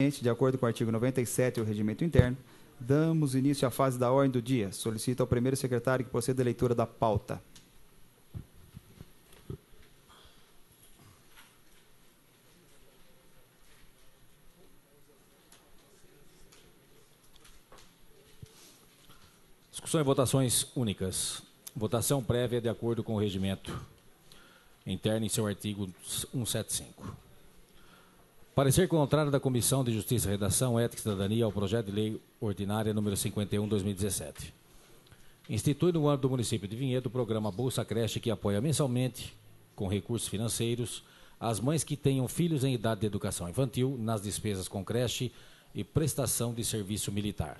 De acordo com o artigo 97 do Regimento Interno, damos início à fase da ordem do dia. Solicito ao primeiro secretário que proceda à leitura da pauta. Discussão e votações únicas. Votação prévia de acordo com o Regimento Interno em seu artigo 175. Parecer contrário da Comissão de Justiça, Redação, Ética e Cidadania ao projeto de lei ordinária número 51/2017. Institui no âmbito do município de Vinhedo o programa Bolsa Creche, que apoia mensalmente, com recursos financeiros, as mães que tenham filhos em idade de educação infantil nas despesas com creche e prestação de serviço militar.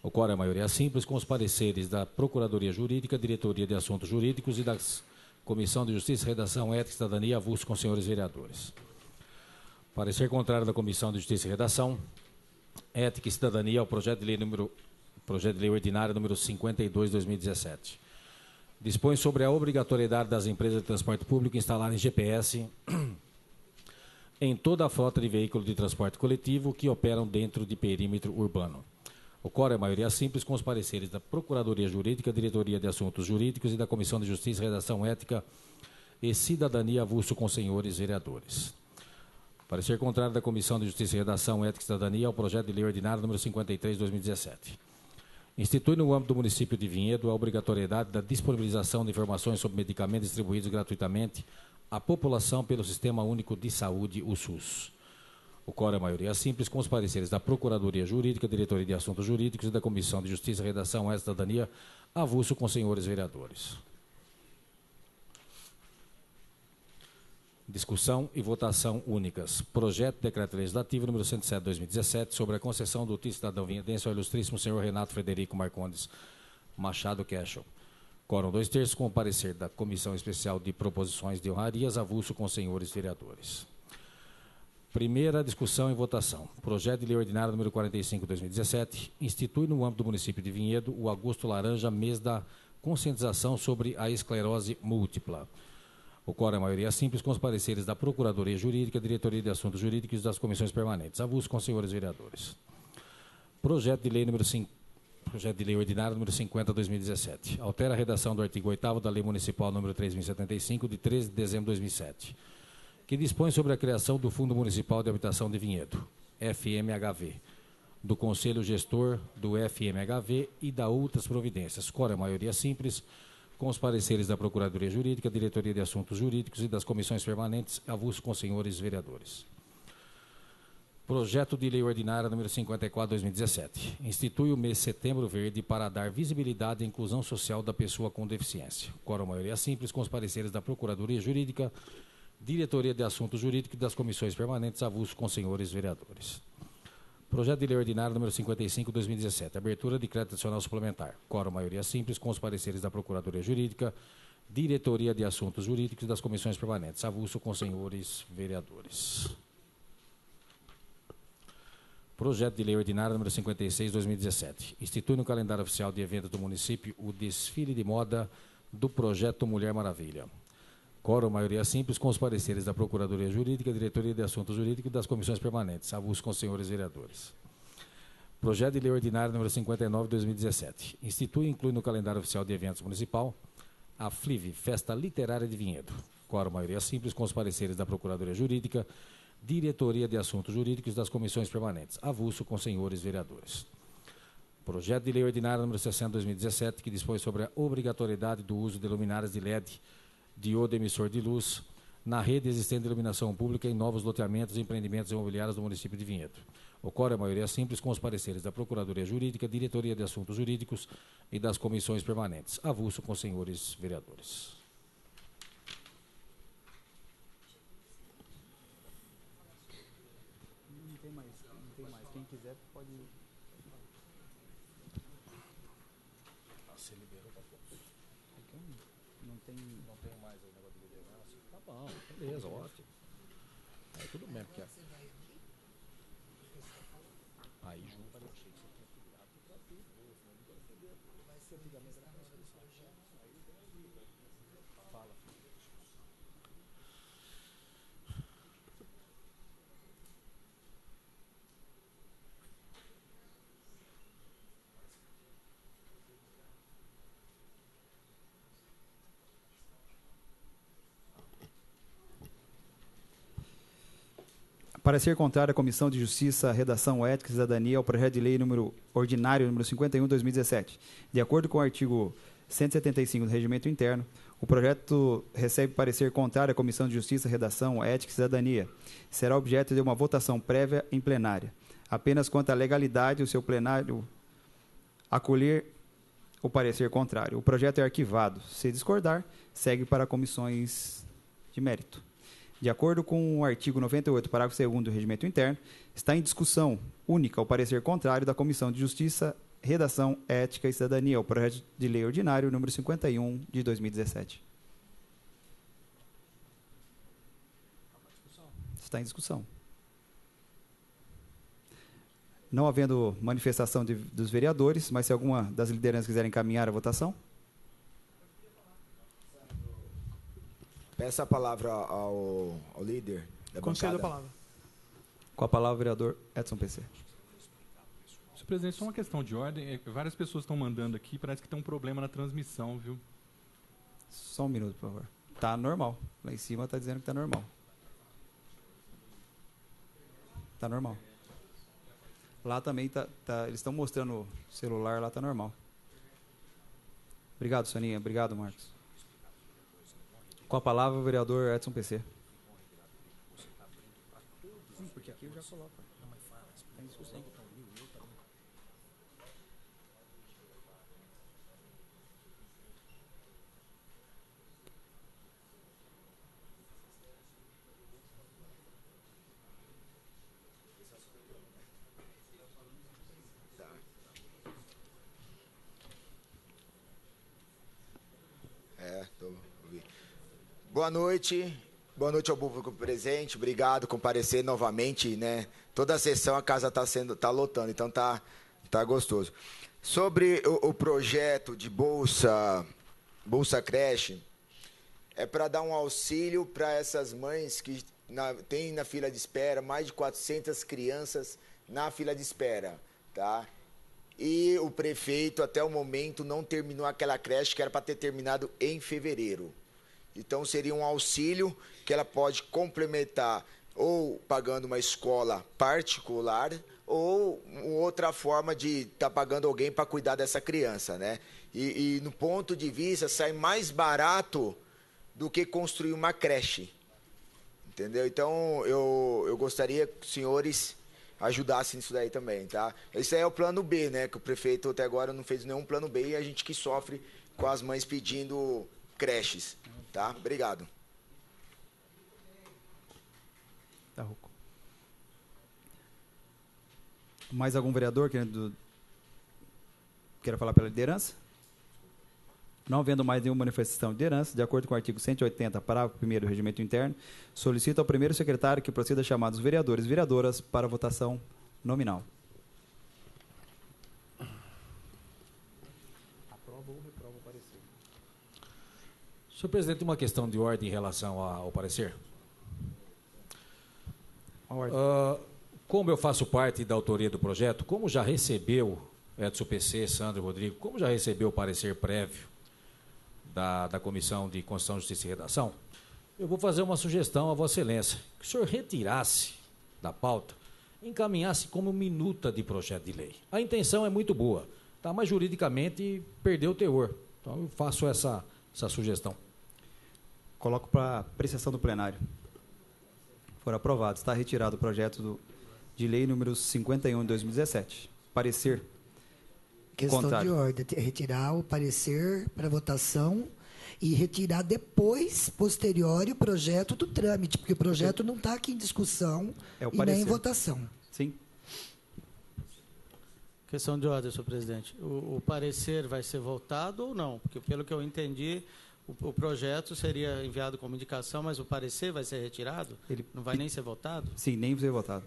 Ocorre a maioria simples com os pareceres da Procuradoria Jurídica, Diretoria de Assuntos Jurídicos e da Comissão de Justiça, Redação, Ética e Cidadania, avulso com os senhores vereadores. Parecer contrário da Comissão de Justiça e Redação, Ética e Cidadania ao projeto de lei ordinária número 52/2017. Dispõe sobre a obrigatoriedade das empresas de transporte público instalarem GPS em toda a frota de veículos de transporte coletivo que operam dentro de perímetro urbano. Ocorre a maioria simples com os pareceres da Procuradoria Jurídica, Diretoria de Assuntos Jurídicos e da Comissão de Justiça, Redação, Ética e Cidadania, avulso com os senhores vereadores. Parecer contrário da Comissão de Justiça e Redação, Ética e Cidadania ao projeto de lei ordinário número 53/2017. Institui no âmbito do município de Vinhedo a obrigatoriedade da disponibilização de informações sobre medicamentos distribuídos gratuitamente à população pelo Sistema Único de Saúde, o SUS. Ocorre a maioria simples com os pareceres da Procuradoria Jurídica, Diretoria de Assuntos Jurídicos e da Comissão de Justiça, Redação, Ética e Cidadania, avulso com os senhores vereadores. Discussão e votação únicas. Projeto de Decreto Legislativo número 107/2017 sobre a concessão do título cidadão vinhedense ao ilustríssimo senhor Renato Frederico Marcondes Machado Cashel. Quórum 2/3 com o parecer da Comissão Especial de Proposições de Honrarias, avulso com os senhores vereadores. Primeira discussão e votação. Projeto de lei ordinário número 45/2017 institui no âmbito do município de Vinhedo o Agosto Laranja, mês da conscientização sobre a esclerose múltipla. Ocorre a maioria simples com os pareceres da Procuradoria Jurídica, Diretoria de Assuntos Jurídicos e das comissões permanentes. Avulso com os senhores vereadores. Projeto de lei ordinário número 50/2017. Altera a redação do artigo 8º da Lei Municipal número 3.075, de 13 de dezembro de 2007, que dispõe sobre a criação do Fundo Municipal de Habitação de Vinhedo, FMHV, do Conselho Gestor do FMHV e da outras providências. Ocorre a maioria simples com os pareceres da Procuradoria Jurídica, Diretoria de Assuntos Jurídicos e das comissões permanentes, avulso com os senhores vereadores. Projeto de lei ordinária número 54/2017. Institui o mês Setembro Verde para dar visibilidade à inclusão social da pessoa com deficiência. Ocorre a maioria simples com os pareceres da Procuradoria Jurídica, Diretoria de Assuntos Jurídicos e das comissões permanentes, avulso com os senhores vereadores. Projeto de lei ordinário número 55/2017. Abertura de crédito adicional suplementar. Quórum maioria simples com os pareceres da Procuradoria Jurídica, Diretoria de Assuntos Jurídicos e das comissões permanentes. Avulso com os senhores vereadores. Projeto de lei ordinário número 56/2017. Institui no calendário oficial de eventos do município o desfile de moda do projeto Mulher Maravilha. Quórum maioria simples com os pareceres da Procuradoria Jurídica, Diretoria de Assuntos Jurídicos e das comissões permanentes. Avulso com os senhores vereadores. Projeto de lei ordinário número 59/2017. Institui e inclui no calendário oficial de eventos municipal a FLIVE, Festa Literária de Vinhedo. Quórum maioria simples com os pareceres da Procuradoria Jurídica, Diretoria de Assuntos Jurídicos e das comissões permanentes. Avulso com os senhores vereadores. Projeto de lei ordinário número 60/2017, que dispõe sobre a obrigatoriedade do uso de luminárias de LED, diodo emissor de luz, na rede existente de iluminação pública em novos loteamentos e empreendimentos imobiliários do município de Vinhedo. Ocorre a maioria simples com os pareceres da Procuradoria Jurídica, Diretoria de Assuntos Jurídicos e das comissões permanentes. Avulso com os senhores vereadores. Não tem mais. Quem quiser pode... Você liberou para todos. Não tem mais o negócio de liderança. Tá bom, beleza, ótimo. Aí tudo bem, porque... Aí junto, eu achei que você tinha que virar para tudo. Vai ser antigamente na Fala. Parecer contrário à Comissão de Justiça, Redação, Ética e Cidadania ao projeto de lei ordinário número 51/2017. De acordo com o artigo 175 do Regimento Interno, o projeto recebe parecer contrário à Comissão de Justiça, Redação, Ética e Cidadania. Será objeto de uma votação prévia em plenária. Apenas quanto à legalidade, o seu plenário acolher o parecer contrário. O projeto é arquivado. Se discordar, segue para comissões de mérito. De acordo com o artigo 98, parágrafo 2º do Regimento Interno, está em discussão única o parecer contrário da Comissão de Justiça, Redação, Ética e Cidadania, ao projeto de lei ordinário número 51 de 2017. Está em discussão. Não havendo manifestação dos vereadores, mas se alguma das lideranças quiserem encaminhar a votação. Peça a palavra ao líder da Concedo a bancada. palavra. Com a palavra, o vereador Edson PC. Senhor presidente, só uma questão de ordem. Várias pessoas estão mandando aqui, parece que tem um problema na transmissão, viu? Só um minuto, por favor. Está normal. Lá em cima está dizendo que está normal. Está normal. Lá também eles estão mostrando o celular, lá está normal. Obrigado, Soninha. Obrigado, Marcos. Com a palavra, o vereador Edson PC. Sim, porque aqui eu já coloco. Tem discussão. Boa noite ao público presente, obrigado por comparecer novamente, né? Toda a sessão a casa tá lotando, então tá gostoso. Sobre o projeto de Bolsa Creche, é para dar um auxílio para essas mães que tem na fila de espera, mais de 400 crianças na fila de espera, tá? E o prefeito, até o momento, não terminou aquela creche que era para ter terminado em fevereiro. Então, seria um auxílio que ela pode complementar ou pagando uma escola particular ou outra forma de estar pagando alguém para cuidar dessa criança, né? E no ponto de vista, sai mais barato do que construir uma creche, entendeu? Então, eu gostaria que os senhores ajudassem nisso daí também, tá? Esse aí é o plano B, né? Que o prefeito até agora não fez nenhum plano B e a gente que sofre com as mães pedindo creches. Tá? Obrigado. Tá, Ruco. Mais algum vereador queira falar pela liderança? Não havendo mais nenhuma manifestação de liderança, de acordo com o artigo 180, parágrafo 1º do Regimento Interno, solicito ao primeiro secretário que proceda a chamar os vereadores e vereadoras para votação nominal. Senhor presidente, uma questão de ordem em relação ao parecer. Como eu faço parte da autoria do projeto, como já recebeu, Edson PC, Sandro Rodrigo, como já recebeu o parecer prévio da Comissão de Constituição, Justiça e Redação, eu vou fazer uma sugestão a Vossa Excelência, que o senhor retirasse da pauta, encaminhasse como minuta de projeto de lei. A intenção é muito boa, tá? Mas juridicamente perdeu o teor. Então eu faço essa sugestão. Coloco para apreciação do plenário. For aprovado. Está retirado o projeto de lei número 51 de 2017. Parecer Questão contrário. de ordem. Retirar o parecer para votação e retirar depois, posterior, o projeto do trâmite, porque o projeto não está aqui em discussão É o e parecer. nem em votação. Sim. Questão de ordem, senhor presidente. O parecer vai ser votado ou não? Porque, pelo que eu entendi, o projeto seria enviado como indicação, mas o parecer vai ser retirado? Não vai nem ser votado? Sim, nem ser votado.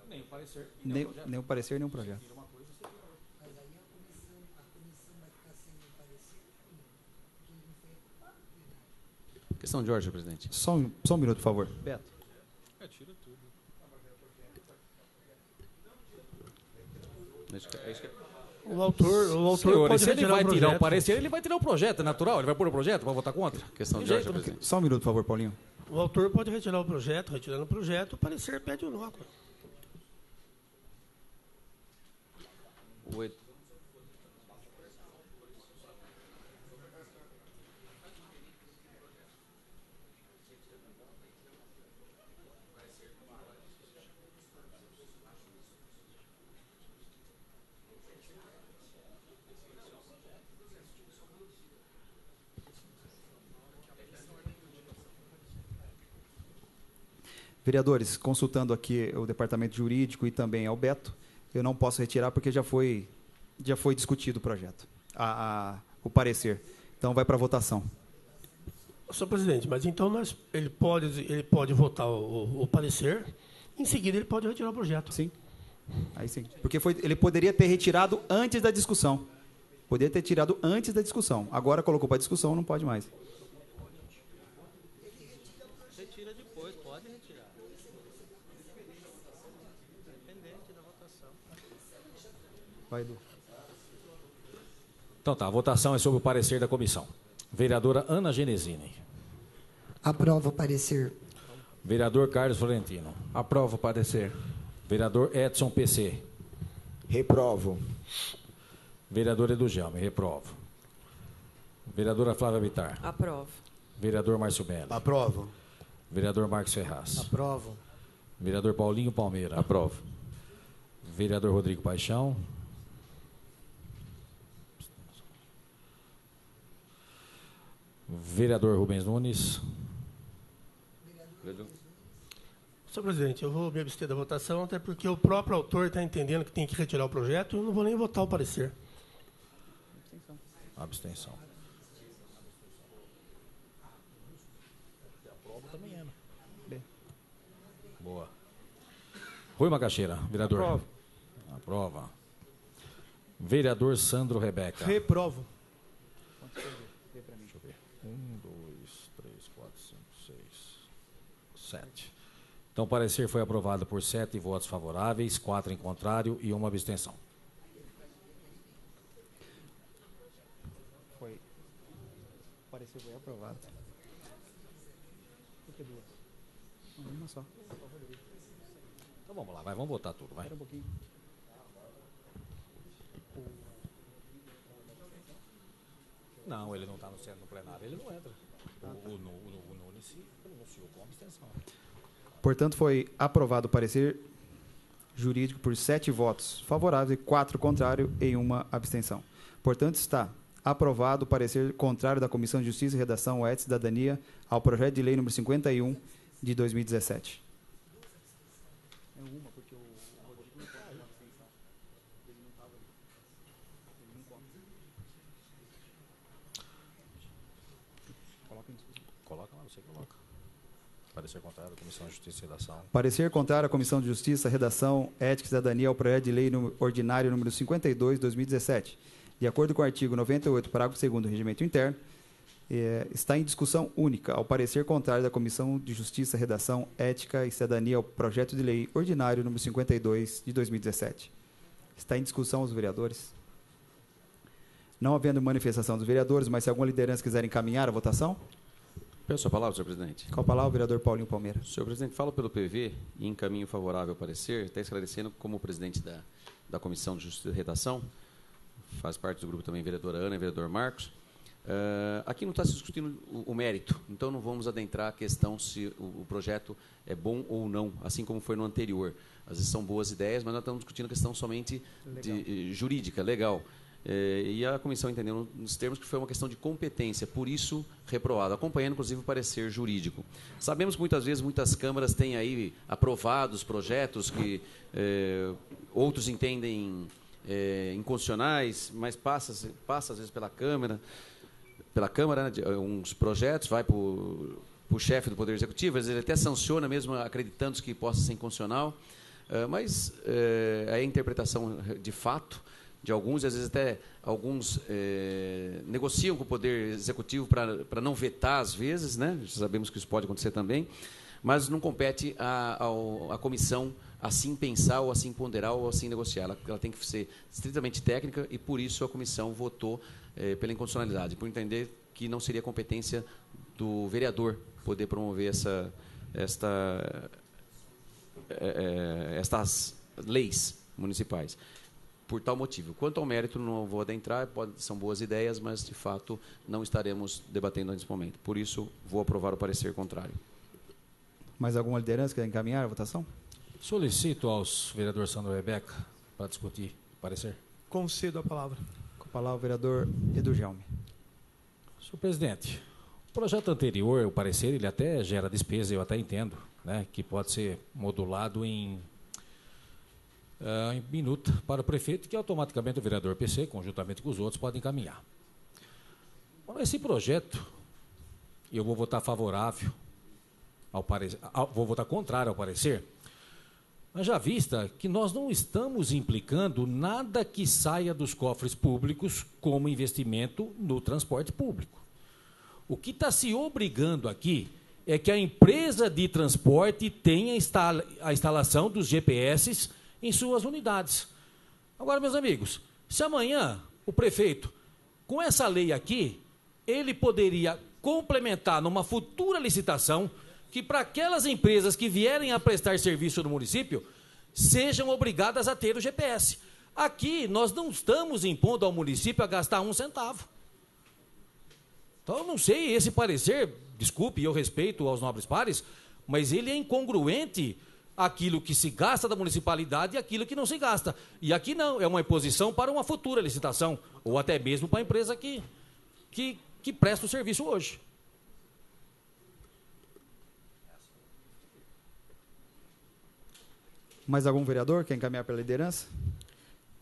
Nem o parecer, Nem o parecer, nem o projeto. Questão de ordem, senhor presidente. Só um minuto, por favor. Beto. Tira tudo. O autor Senhor, pode se ele retirar vai o tirar o projeto. parecer, ele vai tirar o projeto, é natural. Ele vai pôr o projeto para votar contra? Questão Tem de ordem, jeito, senhor presidente. Só um minuto, por favor, Paulinho. O autor pode retirar o projeto, retirando o projeto, o parecer pede o nota. Vereadores, consultando aqui o departamento jurídico e também ao Beto, eu não posso retirar porque já foi discutido o projeto, o parecer. Então, vai para votação. Senhor presidente, mas então ele pode votar o parecer, em seguida ele pode retirar o projeto. Sim. Aí sim. Porque ele poderia ter retirado antes da discussão. Poderia ter tirado antes da discussão. Agora colocou para discussão, não pode mais. Retira depois, pode retirar. Independente da votação. Vai, Edu. Então tá, a votação é sobre o parecer da comissão. Vereadora Ana Genesini. Aprova o parecer. Vereador Carlos Florentino. Aprovo o parecer. Vereador Edson PC. Reprovo. Vereador Edugelme, reprovo. Vereadora Flávia Bittar. Aprovo. Vereador Márcio Mello. Aprovo. Vereador Marcos Ferraz. Aprovo. Vereador Paulinho Palmeira. Aprovo. Vereador Rodrigo Paixão. Vereador Rubens Nunes. Senhor presidente, eu vou me abster da votação, até porque o próprio autor está entendendo que tem que retirar o projeto, eu não vou nem votar o parecer. Abstenção. Boa. Rui Macaxeira, vereador. Aprovo. Aprova. Vereador Sandro Rebeca. Reprovo. Deixa eu ver. 1, 2, 3, 4, 5, 6, 7. Então, o parecer foi aprovado por 7 votos favoráveis, 4 em contrário e 1 abstenção. O parecer foi aprovado. Por que duas? Uma só. Então vamos lá, vamos votar tudo, vai. Espera um pouquinho. Não, ele não está no plenário, ele não entra. O Nunes se pronunciou com abstenção. Portanto, foi aprovado o parecer jurídico por 7 votos favoráveis, 4 contrários e 1 abstenção. Portanto, está aprovado o parecer contrário da Comissão de Justiça e Redação, Ética e Cidadania ao projeto de lei número 51 de 2017. É uma, porque o Rodrigo não pode uma abstenção. Ele não estava ali. Ele não conta. Coloca em discussão. Coloca lá, você coloca. Parecer contrário da Comissão de Justiça e Redação. Parecer contrário à Comissão de Justiça, Redação, Ética e Cidadania ao projeto de lei ordinário número 52, 2017. De acordo com o artigo 98, parágrafo 2º do Regimento Interno, está em discussão única ao parecer contrário da Comissão de Justiça, Redação, Ética e Cidadania ao projeto de lei ordinário número 52, de 2017. Está em discussão os vereadores. Não havendo manifestação dos vereadores, mas se alguma liderança quiser encaminhar a votação, Peço a palavra, senhor presidente. com a palavra o vereador Paulinho Palmeira. Senhor presidente, falo pelo PV e em caminho favorável ao parecer, está esclarecendo como presidente da Comissão de Justiça e Redação, faz parte do grupo também vereadora Ana e vereador Marcos. Aqui não está se discutindo o mérito, então não vamos adentrar a questão se o projeto é bom ou não, assim como foi no anterior. Às vezes são boas ideias, mas nós estamos discutindo a questão somente jurídica, legal. E a comissão entendeu nos termos que foi uma questão de competência, por isso reprovado, acompanhando inclusive o parecer jurídico. Sabemos que muitas vezes muitas câmaras têm aí aprovados projetos que outros entendem inconstitucionais, mas passa às vezes pela Câmara, né, uns projetos, vai para o chefe do Poder Executivo, às vezes ele até sanciona mesmo acreditando que possa ser inconstitucional, mas é a interpretação de fato de alguns, e às vezes até alguns negociam com o Poder Executivo para não vetar às vezes, né? Sabemos que isso pode acontecer também, mas não compete à comissão assim pensar, ou assim ponderar, ou assim negociar. Ela tem que ser estritamente técnica e, por isso, a comissão votou pela inconstitucionalidade, por entender que não seria competência do vereador poder promover estas leis municipais. Por tal motivo. Quanto ao mérito, não vou adentrar, são boas ideias, mas, de fato, não estaremos debatendo nesse momento. Por isso, vou aprovar o parecer contrário. Mais alguma liderança que quer encaminhar a votação? Solicito aos vereadores Sandro e Rebeca para discutir o parecer. Concedo a palavra. Com a palavra o vereador Edu Gelme. Senhor presidente, o projeto anterior, o parecer, ele até gera despesa, eu até entendo, né, que pode ser modulado em minuta para o prefeito, que automaticamente o vereador PC, conjuntamente com os outros, pode encaminhar. Esse projeto, eu vou votar favorável ao parecer, vou votar contrário ao parecer, mas já vista que nós não estamos implicando nada que saia dos cofres públicos como investimento no transporte público. O que está se obrigando aqui é que a empresa de transporte tenha a instalação dos GPS em suas unidades. Agora, meus amigos, se amanhã o prefeito, com essa lei aqui, ele poderia complementar numa futura licitação que para aquelas empresas que vierem a prestar serviço no município, sejam obrigadas a ter o GPS. Aqui, nós não estamos impondo ao município a gastar 1 centavo. Então, eu não sei, esse parecer, desculpe, eu respeito aos nobres pares, mas ele é incongruente aquilo que se gasta da municipalidade e aquilo que não se gasta. E aqui não, é uma imposição para uma futura licitação, ou até mesmo para a empresa que presta o serviço hoje. Mais algum vereador quer encaminhar pela liderança?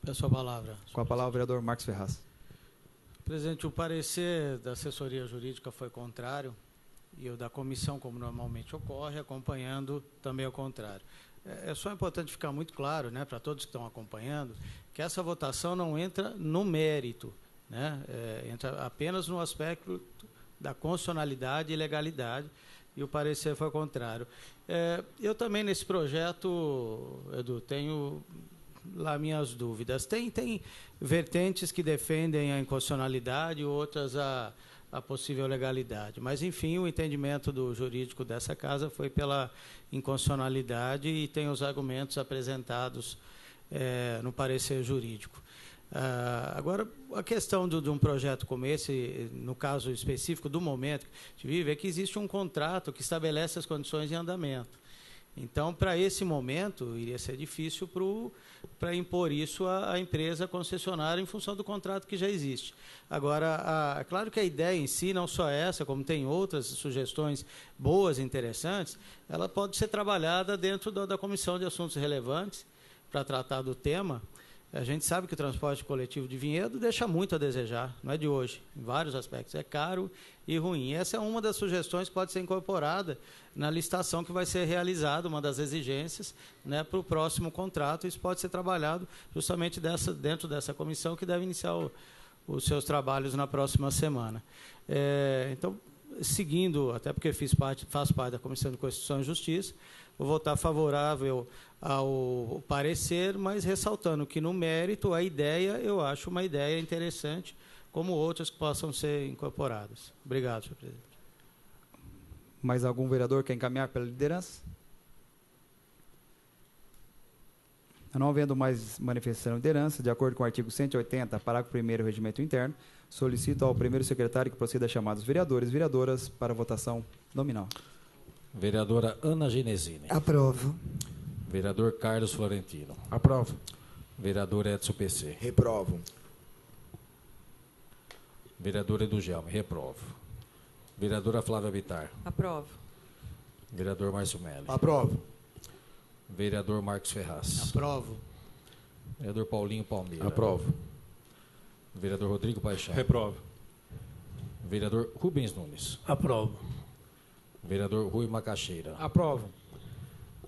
Peço a palavra. Com a palavra o vereador Marcos Ferraz. Presidente, o parecer da assessoria jurídica foi contrário e o da comissão, como normalmente ocorre, acompanhando também ao contrário. É só importante ficar muito claro, né, para todos que estão acompanhando, que essa votação não entra no mérito, né, entra apenas no aspecto da constitucionalidade e legalidade, e o parecer foi contrário. Eu também, nesse projeto, Edu, tenho lá minhas dúvidas. Tem vertentes que defendem a inconstitucionalidade e outras a possível legalidade. Mas, enfim, o entendimento do jurídico dessa casa foi pela inconstitucionalidade e tem os argumentos apresentados no parecer jurídico. Agora, a questão de um projeto como esse, no caso específico do momento que a gente vive, é que existe um contrato que estabelece as condições de andamento. Então, para esse momento, iria ser difícil para impor isso à empresa concessionária em função do contrato que já existe. Agora, é claro que a ideia em si, não só essa, como tem outras sugestões boas e interessantes, ela pode ser trabalhada dentro da Comissão de Assuntos Relevantes para tratar do tema. A gente sabe que o transporte coletivo de Vinhedo deixa muito a desejar, não é de hoje, em vários aspectos. É caro e ruim. Essa é uma das sugestões que pode ser incorporada na licitação que vai ser realizada, uma das exigências, né, para o próximo contrato. Isso pode ser trabalhado justamente dentro dessa comissão que deve iniciar os seus trabalhos na próxima semana. Então, seguindo, até porque faço parte da Comissão de Constituição e Justiça, vou votar favorável ao parecer, mas ressaltando que, no mérito, a ideia, eu acho uma ideia interessante, como outras que possam ser incorporadas. Obrigado, senhor presidente. Mais algum vereador quer encaminhar pela liderança? Não havendo mais manifestação de liderança, de acordo com o artigo 180, parágrafo 1º do Regimento Interno, solicito ao primeiro secretário que proceda a chamar os vereadores e vereadoras para votação nominal. Vereadora Ana Genesini. Aprovo. Vereador Carlos Florentino. Aprovo. Vereador Edson PC. Reprovo. Vereador Edu Gelme. Reprovo. Vereadora Flávia Bittar. Aprovo. Vereador Márcio Melli. Aprovo. Vereador Marcos Ferraz. Aprovo. Vereador Paulinho Palmeira. Aprovo. Vereador Rodrigo Paixão. Reprovo. Vereador Rubens Nunes. Aprovo. Vereador Rui Macaxeira. Aprovo.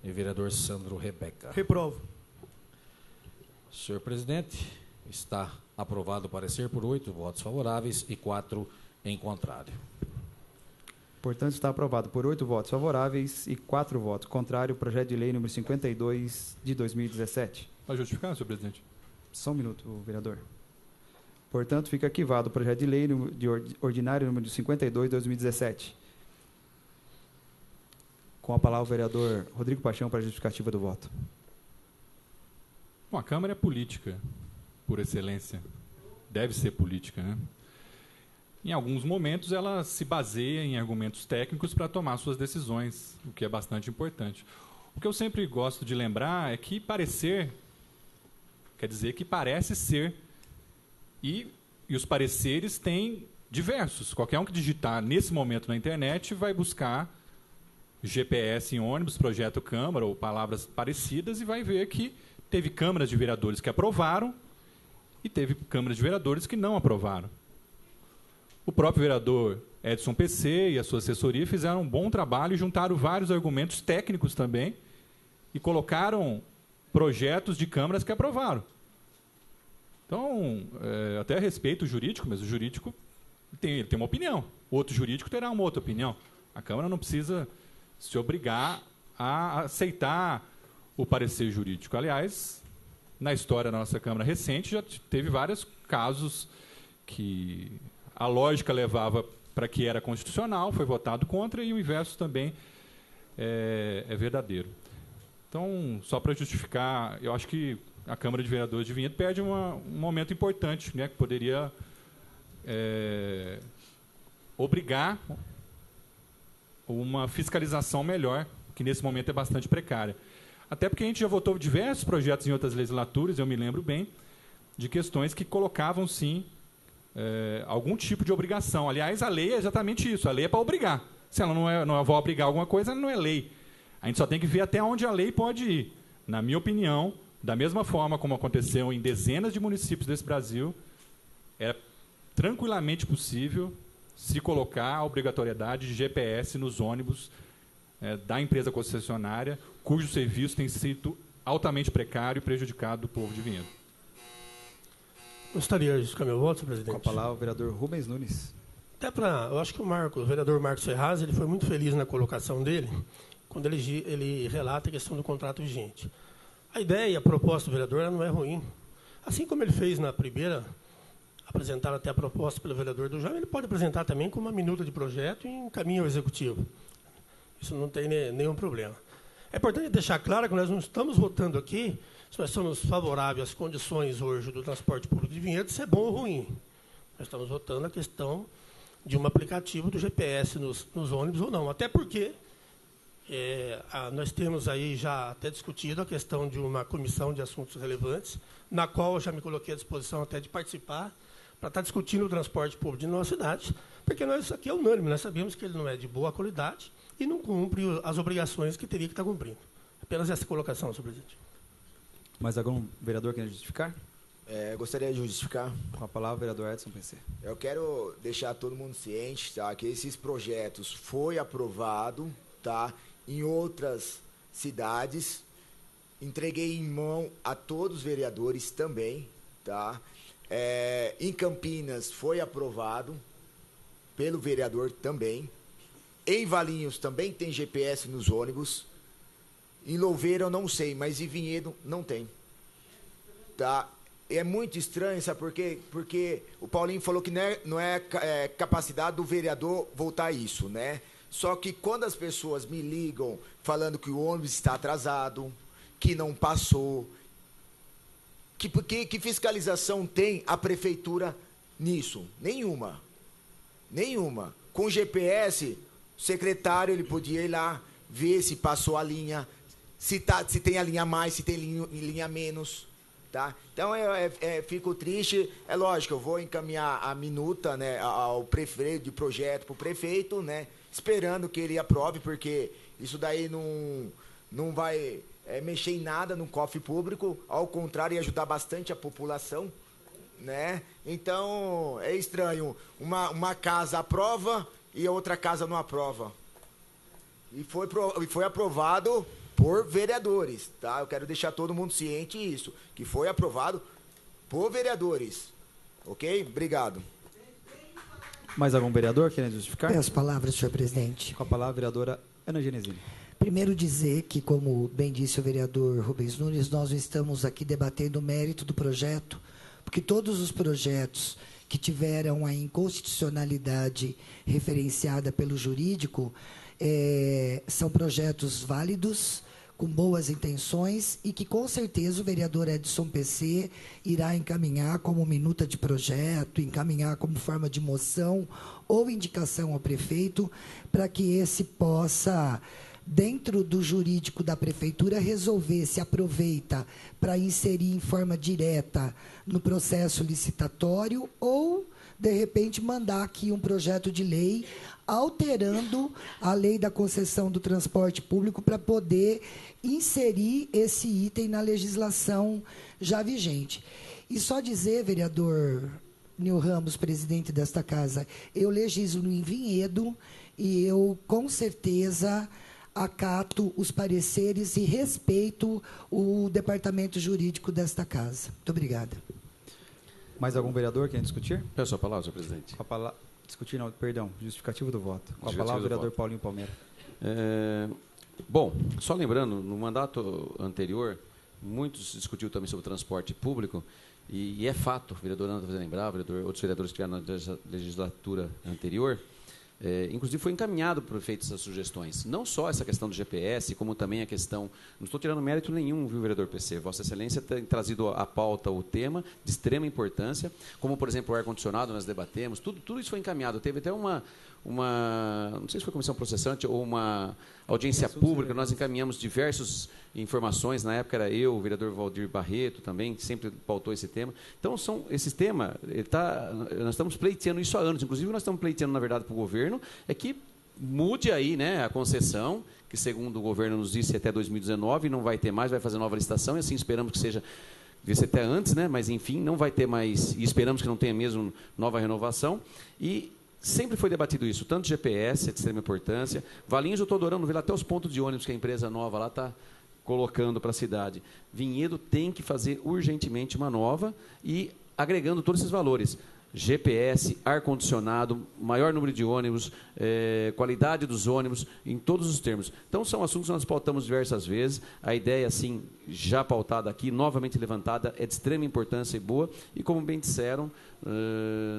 E vereador Sandro Rebeca. Reprovo. Senhor presidente, está aprovado o parecer por 8 votos favoráveis e 4 em contrário. Portanto, está aprovado por 8 votos favoráveis e 4 votos contrários o projeto de lei número 52 de 2017. Vai justificar, senhor presidente? Só um minuto, vereador. Portanto, fica arquivado o projeto de lei ordinário número 52 de 2017. Com a palavra o vereador Rodrigo Paixão para a justificativa do voto. Bom, a Câmara é política, por excelência. Deve ser política, né? Em alguns momentos, ela se baseia em argumentos técnicos para tomar suas decisões, o que é bastante importante. O que eu sempre gosto de lembrar é que parecer quer dizer que parece ser, e os pareceres têm diversos. Qualquer um que digitar nesse momento na internet vai buscar GPS em ônibus, projeto Câmara ou palavras parecidas e vai ver que teve câmaras de vereadores que aprovaram e teve câmaras de vereadores que não aprovaram. O próprio vereador Edson PC e a sua assessoria fizeram um bom trabalho e juntaram vários argumentos técnicos também e colocaram projetos de câmaras que aprovaram. Então, até respeito o jurídico, mas o jurídico ele tem uma opinião. O outro jurídico terá uma outra opinião. A Câmara não precisa se obrigar a aceitar o parecer jurídico. Aliás, na história da nossa Câmara recente, já teve vários casos que a lógica levava para que era constitucional, foi votado contra, e o inverso também é verdadeiro. Então, só para justificar, eu acho que a Câmara de Vereadores de Vinhedo perde um momento importante, né, que poderia obrigar uma fiscalização melhor, que nesse momento é bastante precária. Até porque a gente já votou diversos projetos em outras legislaturas, eu me lembro bem, de questões que colocavam, sim, algum tipo de obrigação. Aliás, a lei é exatamente isso, a lei é para obrigar. Se ela não vai obrigar alguma coisa, ela não é lei. A gente só tem que ver até onde a lei pode ir. Na minha opinião, da mesma forma como aconteceu em dezenas de municípios desse Brasil, é tranquilamente possível se colocar a obrigatoriedade de GPS nos ônibus da empresa concessionária, cujo serviço tem sido altamente precário e prejudicado do povo de Vinhedo. Gostaria de justificar meu voto, senhor presidente. Com a palavra o vereador Rubens Nunes. Eu acho que o vereador Marcos Ferraz, ele foi muito feliz na colocação dele, quando ele relata a questão do contrato vigente. A ideia e a proposta do vereador ela não é ruim. Assim como ele fez na primeira, apresentar até a proposta pelo vereador do Jânio, ele pode apresentar também com uma minuta de projeto e encaminha ao executivo. Isso não tem nenhum problema. É importante deixar claro que nós não estamos votando aqui se nós somos favoráveis às condições hoje do transporte público de Vinhedo, se é bom ou ruim. Nós estamos votando a questão de um aplicativo do GPS nos ônibus ou não. Até porque nós temos aí já até discutido a questão de uma comissão de assuntos relevantes, na qual eu já me coloquei à disposição até de participar, para estar discutindo o transporte público de nossa cidade, porque nós aqui é unânime, nós sabemos que ele não é de boa qualidade e não cumpre as obrigações que teria que estar cumprindo. Apenas essa colocação, senhor presidente. Mais algum vereador quer justificar? Gostaria de justificar. Com a palavra o vereador Edson PC. Eu quero deixar todo mundo ciente, tá, que esses projetos foi aprovado, tá, em outras cidades. Entreguei em mão a todos os vereadores também, tá? Em Campinas foi aprovado pelo vereador também. Em Valinhos também tem GPS nos ônibus. Em Louveira eu não sei, mas em Vinhedo não tem. Tá? É muito estranho, sabe por quê? Porque o Paulinho falou que não é capacidade do vereador voltar isso, né? Só que quando as pessoas me ligam falando que o ônibus está atrasado, que não passou, que fiscalização tem a prefeitura nisso? Nenhuma. Nenhuma. Com GPS, o secretário ele podia ir lá, ver se passou a linha, se tem a linha a mais, se tem linha a menos. Tá? Então, fico triste. É lógico, eu vou encaminhar a minuta, né, ao prefeito de projeto para o prefeito, né, esperando que ele aprove, porque isso daí não vai mexer em nada no cofre público, ao contrário, ia ajudar bastante a população, né? Então, é estranho. Uma casa aprova e a outra casa não aprova. E foi aprovado por vereadores, tá? Eu quero deixar todo mundo ciente disso, que foi aprovado por vereadores. Ok? Obrigado. Mais algum vereador querendo justificar? Peço palavras, senhor presidente. Com a palavra a vereadora Ana Genesini. Primeiro dizer que, como bem disse o vereador Rubens Nunes, nós estamos aqui debatendo o mérito do projeto, porque todos os projetos que tiveram a inconstitucionalidade referenciada pelo jurídico, São projetos válidos, com boas intenções, e que, com certeza, o vereador Edson PC irá encaminhar como minuta de projeto, encaminhar como forma de moção ou indicação ao prefeito, para que esse possa, dentro do jurídico da prefeitura, resolver se aproveita para inserir em forma direta no processo licitatório ou, de repente, mandar aqui um projeto de lei alterando a lei da concessão do transporte público para poder inserir esse item na legislação já vigente. E só dizer, vereador Nil Ramos, presidente desta casa, eu legislo em Vinhedo e eu, com certeza, acato os pareceres e respeito o departamento jurídico desta casa. Muito obrigada. Mais algum vereador quer discutir? Peço a palavra, senhor presidente. Com a palavra, discutir não, perdão, justificativo do voto. Com a Justificativo palavra, o do vereador voto. Paulinho Palmeira. Bom, só lembrando, no mandato anterior, muitos discutiu também sobre o transporte público, e é fato, o vereador Ana vai lembrar, outros vereadores que estiveram na legislatura anterior, inclusive foi encaminhado para o prefeito essas sugestões. Não só essa questão do GPS, como também a questão... Não estou tirando mérito nenhum, viu, vereador PC? Vossa Excelência tem trazido à pauta o tema de extrema importância, como, por exemplo, o ar-condicionado, nós debatemos, tudo isso foi encaminhado. Teve até uma não sei se foi comissão processante ou uma audiência pública, nós encaminhamos diversas informações, na época era eu, o vereador Valdir Barreto também, que sempre pautou esse tema. Então, esse tema, nós estamos pleiteando isso há anos, inclusive nós estamos pleiteando, na verdade, para o governo, é que mude aí, né, a concessão, que segundo o governo nos disse até 2019, não vai ter mais, vai fazer nova licitação, e assim esperamos que seja, devia ser até antes, né, mas enfim, não vai ter mais, e esperamos que não tenha mesmo nova renovação, e sempre foi debatido isso, tanto GPS, é de extrema importância. Valinhos, eu estou adorando ver até os pontos de ônibus que a empresa nova lá está colocando para a cidade. Vinhedo tem que fazer urgentemente uma nova e agregando todos esses valores. GPS, ar-condicionado, maior número de ônibus, qualidade dos ônibus, em todos os termos. Então, são assuntos que nós pautamos diversas vezes. A ideia, assim, já pautada aqui, novamente levantada, é de extrema importância e boa. E, como bem disseram,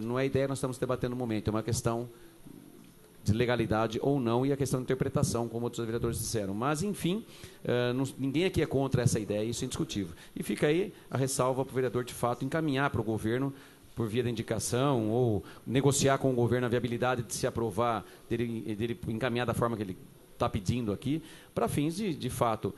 não é a ideia que nós estamos debatendo no momento, é uma questão de legalidade ou não e a questão de interpretação, como outros vereadores disseram. Mas, enfim, ninguém aqui é contra essa ideia, isso é indiscutível. E fica aí a ressalva para o vereador, de fato, encaminhar para o governo por via da indicação, ou negociar com o governo a viabilidade de se aprovar, dele encaminhar da forma que ele está pedindo aqui, para fins de fato,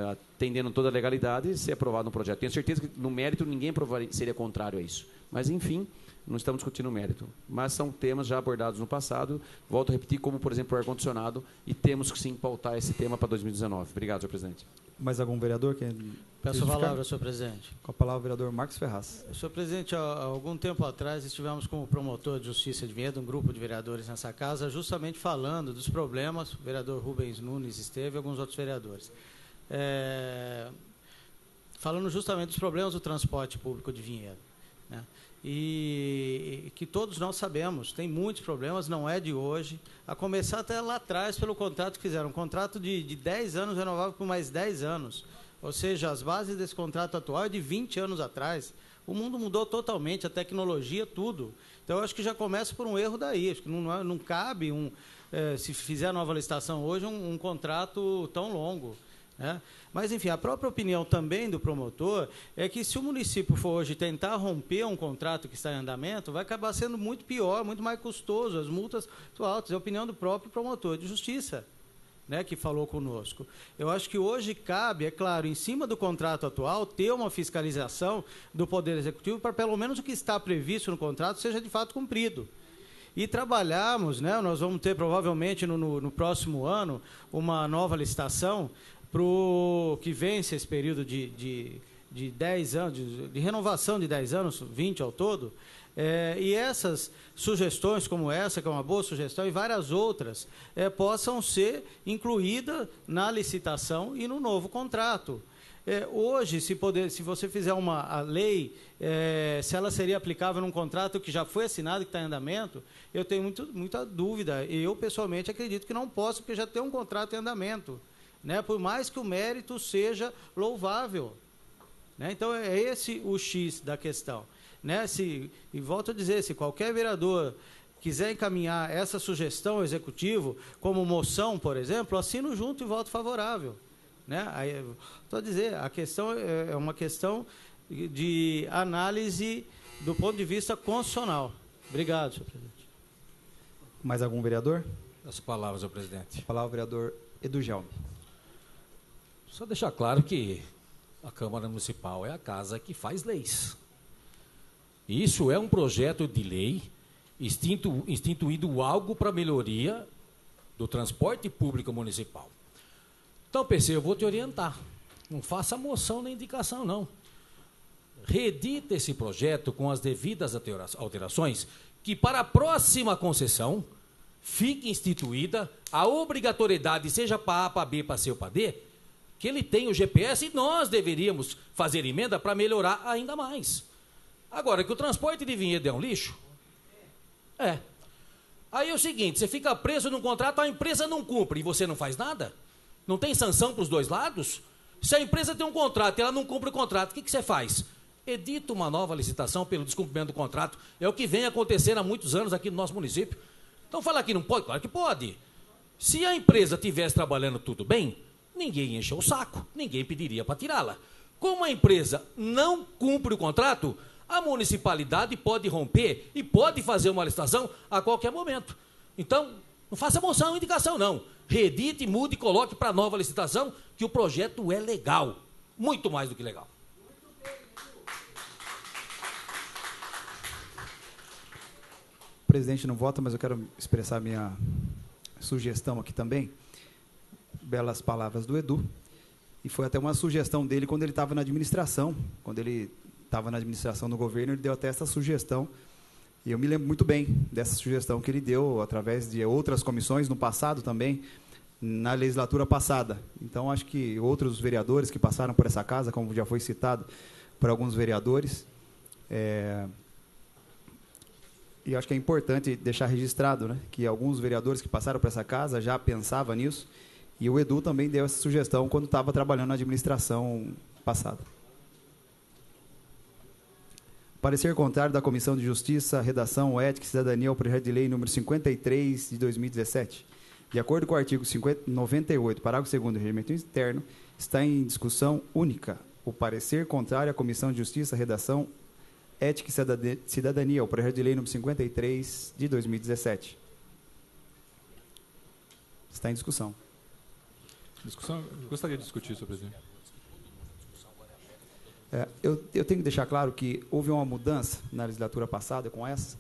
atendendo toda a legalidade, ser aprovado no projeto. Tenho certeza que, no mérito, ninguém seria contrário a isso. Mas, enfim, não estamos discutindo o mérito. Mas são temas já abordados no passado. Volto a repetir, como, por exemplo, o ar-condicionado, e temos que, sim, pautar esse tema para 2019. Obrigado, senhor presidente. Mais algum vereador quer Peço a palavra, senhor presidente. Com a palavra, o vereador Marcos Ferraz. Senhor presidente, há algum tempo atrás estivemos com o promotor de justiça de Vinhedo, um grupo de vereadores nessa casa, justamente falando dos problemas, o vereador Rubens Nunes esteve e alguns outros vereadores, falando justamente dos problemas do transporte público de Vinhedo, né? E que todos nós sabemos, tem muitos problemas, não é de hoje, a começar até lá atrás pelo contrato que fizeram, um contrato de 10 anos, renovável por mais 10 anos, ou seja, as bases desse contrato atual é de 20 anos atrás. O mundo mudou totalmente, a tecnologia, tudo. Então, eu acho que já começa por um erro daí, acho que não cabe, se fizer a nova licitação hoje, um contrato tão longo, né? Mas, enfim, a própria opinião também do promotor é que se o município for hoje tentar romper um contrato que está em andamento, vai acabar sendo muito pior, muito mais custoso, as multas muito altas. É a opinião do próprio promotor de justiça, né, que falou conosco. Eu acho que hoje cabe, é claro, em cima do contrato atual, ter uma fiscalização do Poder Executivo para pelo menos o que está previsto no contrato seja de fato cumprido. E trabalharmos, né, nós vamos ter provavelmente no próximo ano uma nova licitação que vence esse período de 10 anos, de renovação de 10 anos, 20 ao todo, e essas sugestões como essa, que é uma boa sugestão, e várias outras, possam ser incluídas na licitação e no novo contrato. Hoje, se você fizer a lei, se ela seria aplicável num contrato que já foi assinado, que está em andamento, eu tenho muita dúvida. Eu, pessoalmente, acredito que não posso, porque já tem um contrato em andamento, né? Por mais que o mérito seja louvável, né? Então, é esse o X da questão, né? E volto a dizer, se qualquer vereador quiser encaminhar essa sugestão ao Executivo, como moção, por exemplo, assino junto e voto favorável. Né? Estou a dizer, a questão é uma questão de análise do ponto de vista constitucional. Obrigado, senhor presidente. Mais algum vereador? As palavras, senhor presidente. Palavra, vereador Edujalme. Só deixar claro que a Câmara Municipal é a casa que faz leis. Isso é um projeto de lei instituído algo para a melhoria do transporte público municipal. Então, PC, eu vou te orientar. Não faça moção nem indicação, não. Reedita esse projeto com as devidas alterações, que para a próxima concessão fique instituída a obrigatoriedade, seja para A, para B, para C ou para D, que ele tenha o GPS e nós deveríamos fazer emenda para melhorar ainda mais. Agora, que o transporte de Vinhedo é um lixo? É. Aí é o seguinte, você fica preso num contrato, a empresa não cumpre e você não faz nada? Não tem sanção para os dois lados? Se a empresa tem um contrato e ela não cumpre o contrato, o que você faz? Edita uma nova licitação pelo descumprimento do contrato. É o que vem acontecendo há muitos anos aqui no nosso município. Então, falar que não pode? Claro que pode. Se a empresa estivesse trabalhando tudo bem, ninguém ia encher o saco, ninguém pediria para tirá-la. Como a empresa não cumpre o contrato, a municipalidade pode romper e pode fazer uma licitação a qualquer momento. Então, não faça moção ou indicação, não. Reedite, mude e coloque para nova licitação, que o projeto é legal. Muito mais do que legal. O presidente não vota, mas eu quero expressar minha sugestão aqui também. Belas palavras do Edu. E foi até uma sugestão dele quando ele estava na administração. Quando ele estava na administração do governo, ele deu até essa sugestão. E eu me lembro muito bem dessa sugestão que ele deu através de outras comissões no passado também, na legislatura passada. Então, acho que outros vereadores que passaram por essa casa, como já foi citado por alguns vereadores, e acho que é importante deixar registrado, né, que alguns vereadores que passaram por essa casa já pensavam nisso, e o Edu também deu essa sugestão quando estava trabalhando na administração passada. Parecer contrário da Comissão de Justiça, Redação, Ética e Cidadania ao projeto de lei número 53 de 2017. De acordo com o artigo 98, parágrafo 2º do Regimento Interno, está em discussão única o parecer contrário à Comissão de Justiça, Redação, Ética e Cidadania ao projeto de lei número 53 de 2017. Está em discussão. Discussão, eu gostaria de discutir, senhor presidente. Eu tenho que deixar claro que houve uma mudança na legislatura passada com essa.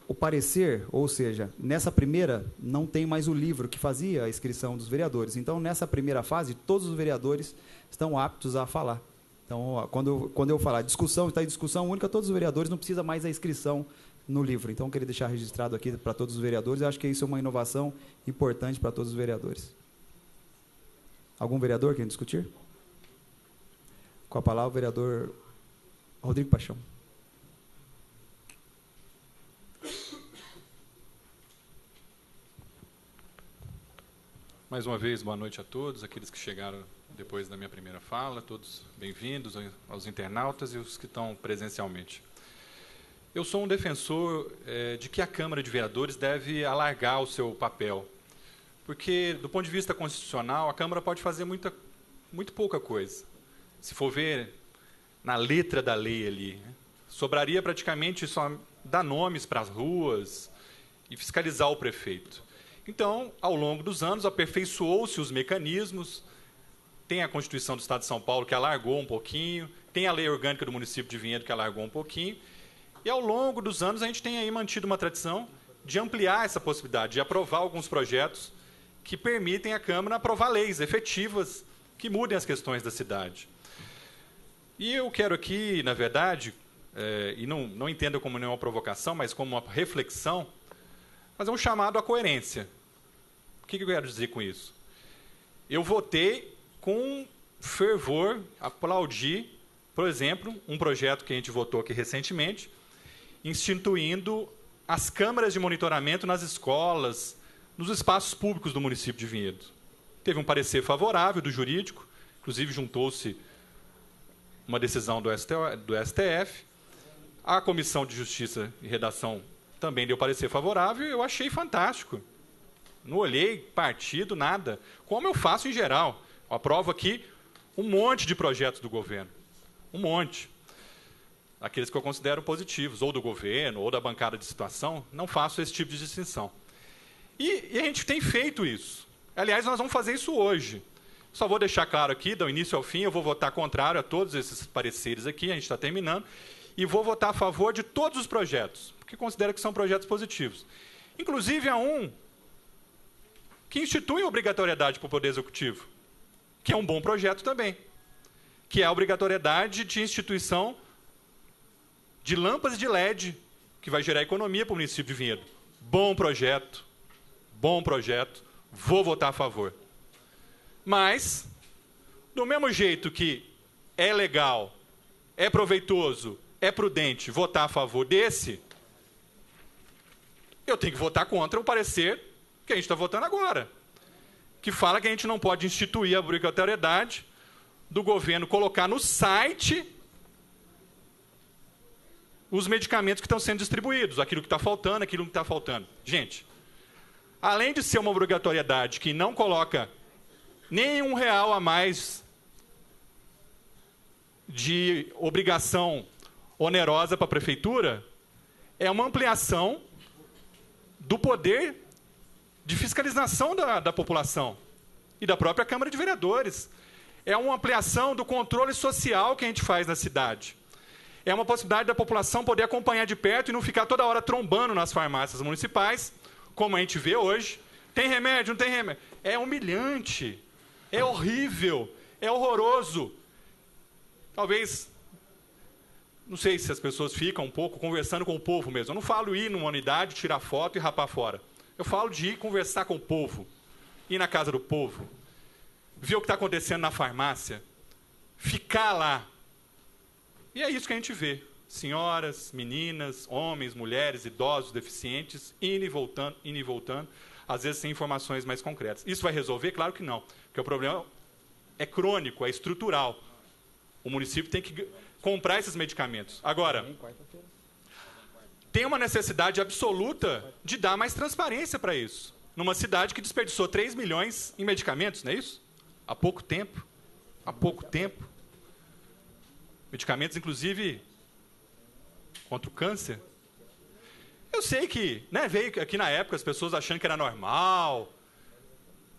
O parecer, ou seja, nessa primeira, não tem mais o livro que fazia a inscrição dos vereadores. Então, nessa primeira fase, todos os vereadores estão aptos a falar. Então, quando eu falar discussão, está em discussão única, todos os vereadores não precisam mais da inscrição no livro. Então, eu queria deixar registrado aqui para todos os vereadores. Eu acho que isso é uma inovação importante para todos os vereadores. Algum vereador quer discutir? Com a palavra, o vereador Rodrigo Paixão. Mais uma vez, boa noite a todos, aqueles que chegaram depois da minha primeira fala, todos bem-vindos aos internautas e os que estão presencialmente. Eu sou um defensor de que a Câmara de Vereadores deve alargar o seu papel, porque, do ponto de vista constitucional, a Câmara pode fazer muito pouca coisa. Se for ver na letra da lei ali, né, sobraria praticamente só dar nomes para as ruas e fiscalizar o prefeito. Então, ao longo dos anos, aperfeiçoou-se os mecanismos, tem a Constituição do Estado de São Paulo, que alargou um pouquinho, tem a Lei Orgânica do Município de Vinhedo, que alargou um pouquinho, e ao longo dos anos a gente tem aí mantido uma tradição de ampliar essa possibilidade, de aprovar alguns projetos que permitem à Câmara aprovar leis efetivas que mudem as questões da cidade. E eu quero aqui, na verdade, e não entendo como nenhuma provocação, mas como uma reflexão, fazer um chamado à coerência. O que eu quero dizer com isso? Eu votei com fervor, aplaudi, por exemplo, um projeto que a gente votou aqui recentemente, instituindo as câmaras de monitoramento nas escolas, nos espaços públicos do município de Vinhedo. Teve um parecer favorável do jurídico, inclusive juntou-se uma decisão do STF. A Comissão de Justiça e Redação também deu parecer favorável, eu achei fantástico. Não olhei partido, nada. Como eu faço em geral. Eu aprovo aqui um monte de projetos do governo. Um monte. Aqueles que eu considero positivos, ou do governo, ou da bancada de situação, não faço esse tipo de distinção. E a gente tem feito isso. Aliás, nós vamos fazer isso hoje. Só vou deixar claro aqui, do início ao fim, eu vou votar contrário a todos esses pareceres aqui, a gente está terminando, e vou votar a favor de todos os projetos, porque considero que são projetos positivos. Inclusive, há um que institui a obrigatoriedade para o Poder Executivo, que é um bom projeto também, que é a obrigatoriedade de instituição de lâmpadas de LED, que vai gerar economia para o município de Vinhedo. Bom projeto, vou votar a favor. Mas, do mesmo jeito que é legal, é proveitoso, é prudente votar a favor desse, eu tenho que votar contra o parecer que a gente está votando agora, que fala que a gente não pode instituir a obrigatoriedade do governo colocar no site os medicamentos que estão sendo distribuídos, aquilo que está faltando, aquilo que está faltando. Gente, além de ser uma obrigatoriedade que não coloca nem R$1 a mais de obrigação onerosa para a prefeitura, é uma ampliação do poder de fiscalização da população e da própria Câmara de Vereadores. É uma ampliação do controle social que a gente faz na cidade. É uma possibilidade da população poder acompanhar de perto e não ficar toda hora trombando nas farmácias municipais, como a gente vê hoje. Tem remédio, não tem remédio. É humilhante, é horrível, é horroroso. Talvez, não sei se as pessoas ficam um pouco conversando com o povo mesmo. Eu não falo ir numa unidade, tirar foto e rapar fora. Eu falo de ir conversar com o povo, ir na casa do povo, ver o que está acontecendo na farmácia, ficar lá. E é isso que a gente vê. Senhoras, meninas, homens, mulheres, idosos, deficientes, indo e voltando, às vezes sem informações mais concretas. Isso vai resolver? Claro que não, porque o problema é crônico, é estrutural. O município tem que comprar esses medicamentos. Agora, tem uma necessidade absoluta de dar mais transparência para isso. Numa cidade que desperdiçou 3 milhões em medicamentos, não é isso? Há pouco tempo. Há pouco tempo. Medicamentos, inclusive, contra o câncer. Eu sei que, né, veio aqui na época as pessoas achando que era normal,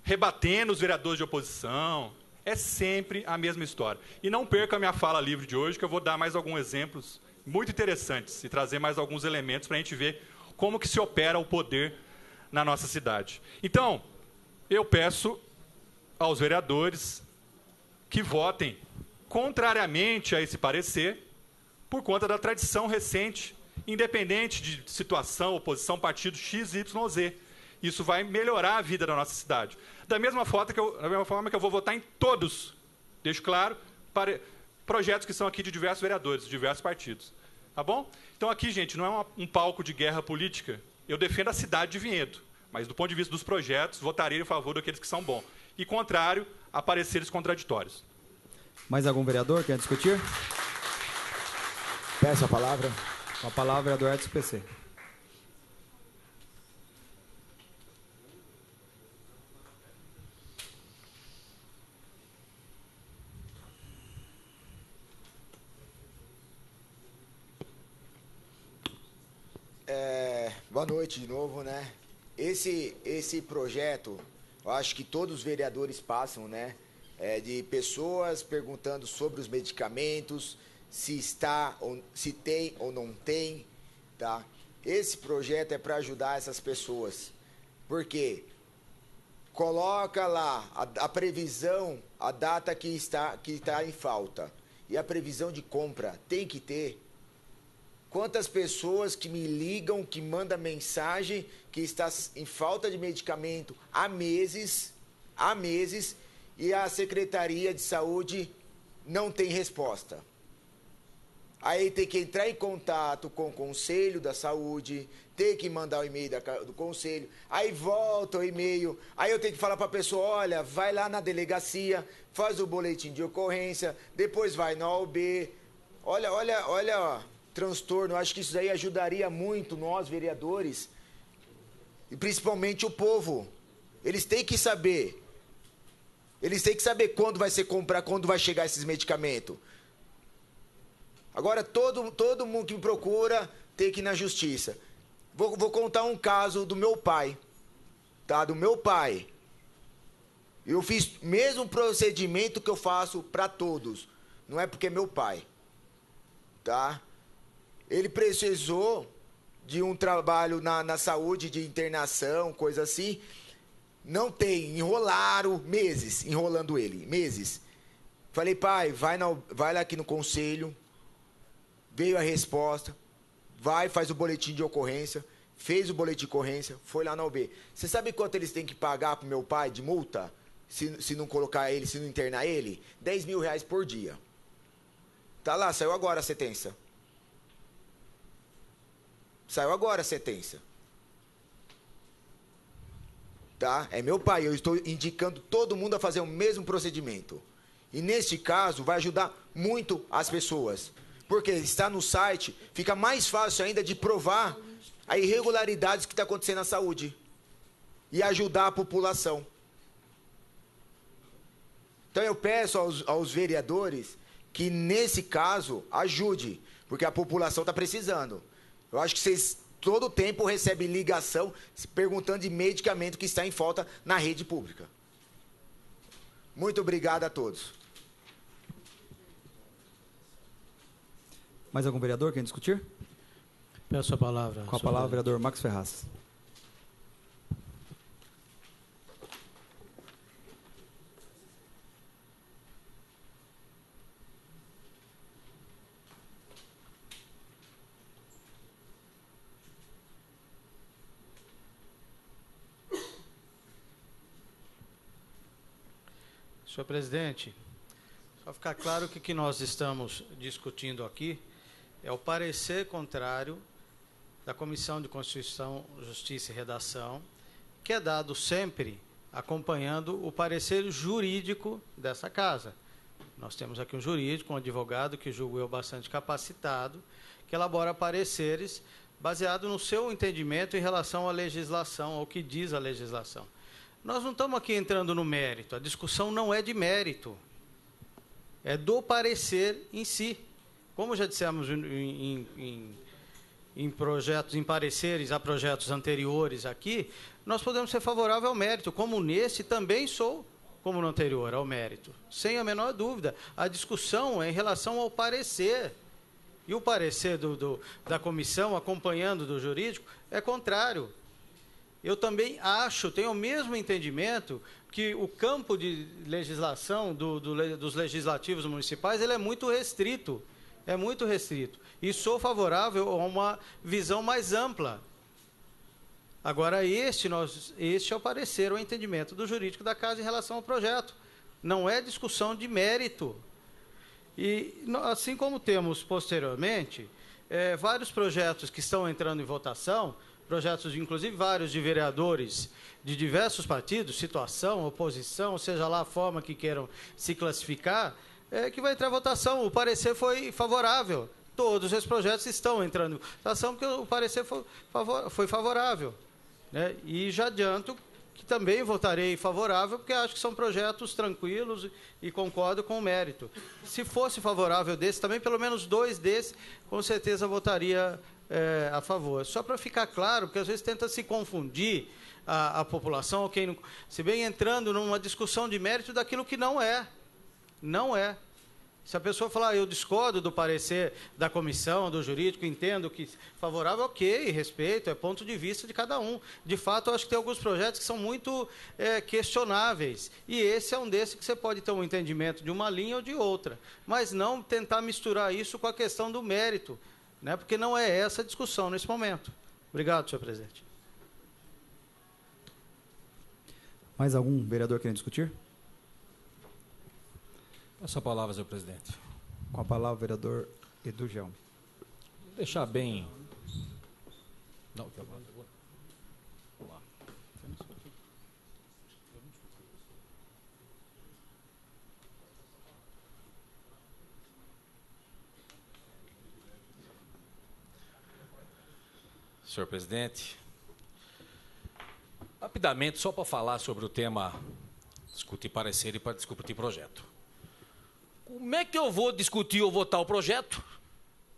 rebatendo os vereadores de oposição. É sempre a mesma história. E não perca a minha fala livre de hoje, que eu vou dar mais alguns exemplos muito interessantes e trazer mais alguns elementos para a gente ver como que se opera o poder na nossa cidade. Então, eu peço aos vereadores que votem contrariamente a esse parecer, por conta da tradição recente, independente de situação, oposição, partido X, Y, Z. Isso vai melhorar a vida da nossa cidade. Da mesma forma que eu vou votar em todos, deixo claro, para projetos que são aqui de diversos vereadores, de diversos partidos. Tá bom? Então aqui, gente, não é um palco de guerra política. Eu defendo a cidade de Vinhedo, mas do ponto de vista dos projetos, votarei a favor daqueles que são bons. E contrário a pareceres contraditórios. Mais algum vereador quer discutir? Peço a palavra. Com a palavra, vereador Edson PC. Boa noite de novo, né? Esse projeto, eu acho que todos os vereadores passam, né? De pessoas perguntando sobre os medicamentos, se tem ou não tem, tá? Esse projeto é para ajudar essas pessoas, porque coloca lá a previsão, a data que está em falta, e a previsão de compra tem que ter. Quantas pessoas que me ligam, que mandam mensagem que está em falta de medicamento há meses, e a Secretaria de Saúde não tem resposta. Aí tem que entrar em contato com o Conselho da Saúde, tem que mandar o e-mail do Conselho, aí volta o e-mail, aí eu tenho que falar para a pessoa, olha, vai lá na delegacia, faz o boletim de ocorrência, depois vai na OAB, olha, ó, transtorno. Eu acho que isso daí ajudaria muito nós, vereadores, e principalmente o povo. Eles têm que saber. Eles têm que saber quando vai ser comprar, quando vai chegar esses medicamentos. Agora, todo mundo que me procura tem que ir na justiça. Vou contar um caso do meu pai. Tá? Do meu pai. Eu fiz o mesmo procedimento que eu faço para todos. Não é porque é meu pai. Tá? Ele precisou de um trabalho na saúde, de internação, coisa assim. Não tem. Enrolaram meses, enrolando ele. Meses. Falei, pai, vai lá aqui no conselho. Veio a resposta. Vai, faz o boletim de ocorrência. Fez o boletim de ocorrência. Foi lá na UB. Você sabe quanto eles têm que pagar pro meu pai de multa? Se não colocar ele, se não internar ele? 10 mil reais por dia. Tá lá, saiu agora a sentença. Saiu agora a sentença. Tá? É meu pai, eu estou indicando todo mundo a fazer o mesmo procedimento. E neste caso, vai ajudar muito as pessoas. Porque está no site, fica mais fácil ainda de provar a irregularidades que está acontecendo na saúde. E ajudar a população. Então eu peço aos vereadores que, nesse caso, ajude. Porque a população está precisando. Eu acho que vocês, todo o tempo, recebem ligação perguntando de medicamento que está em falta na rede pública. Muito obrigado a todos. Mais algum vereador quer discutir? Peço a palavra. Com a palavra, o vereador Marcos Ferraz. Senhor presidente, só ficar claro que o que nós estamos discutindo aqui é o parecer contrário da Comissão de Constituição, Justiça e Redação, que é dado sempre acompanhando o parecer jurídico dessa casa. Nós temos aqui um jurídico, um advogado que julgo eu bastante capacitado, que elabora pareceres baseado no seu entendimento em relação à legislação, ao que diz a legislação. Nós não estamos aqui entrando no mérito, a discussão não é de mérito, é do parecer em si. Como já dissemos em projetos, em pareceres a projetos anteriores aqui, nós podemos ser favoráveis ao mérito, como nesse também sou, como no anterior, ao mérito, sem a menor dúvida. A discussão é em relação ao parecer. E o parecer da comissão, acompanhando do jurídico, é contrário. Eu também acho, tenho o mesmo entendimento, que o campo de legislação dos legislativos municipais ele é muito restrito. É muito restrito. E sou favorável a uma visão mais ampla. Agora, este é o parecer, o entendimento do jurídico da casa em relação ao projeto. Não é discussão de mérito. E, assim como temos, posteriormente, vários projetos que estão entrando em votação, projetos, inclusive, vários de vereadores de diversos partidos, situação, oposição, seja lá a forma que queiram se classificar, que vai entrar em votação. O parecer foi favorável. Todos esses projetos estão entrando em votação porque o parecer foi favorável. Né? E já adianto que também votarei favorável, porque acho que são projetos tranquilos e concordo com o mérito. Se fosse favorável desse, também pelo menos 2 desses, com certeza votaria a favor. Só para ficar claro, porque às vezes tenta se confundir a população, ou quem não, se bem entrando numa discussão de mérito daquilo que não é. Não é. Se a pessoa falar, eu discordo do parecer da comissão, do jurídico, entendo que favorável, ok, respeito, é ponto de vista de cada um. De fato, eu acho que tem alguns projetos que são muito questionáveis. E esse é um desses que você pode ter um entendimento de uma linha ou de outra. Mas não tentar misturar isso com a questão do mérito, né? Porque não é essa a discussão nesse momento. Obrigado, senhor presidente. Mais algum vereador querendo discutir? Essa palavra, senhor presidente. Com a palavra, o vereador Edu Gelme. Deixar bem... Não, que agora. Vamos lá. senhor presidente. Rapidamente, só para falar sobre o tema discutir parecer e para discutir projeto. Como é que eu vou discutir ou votar o projeto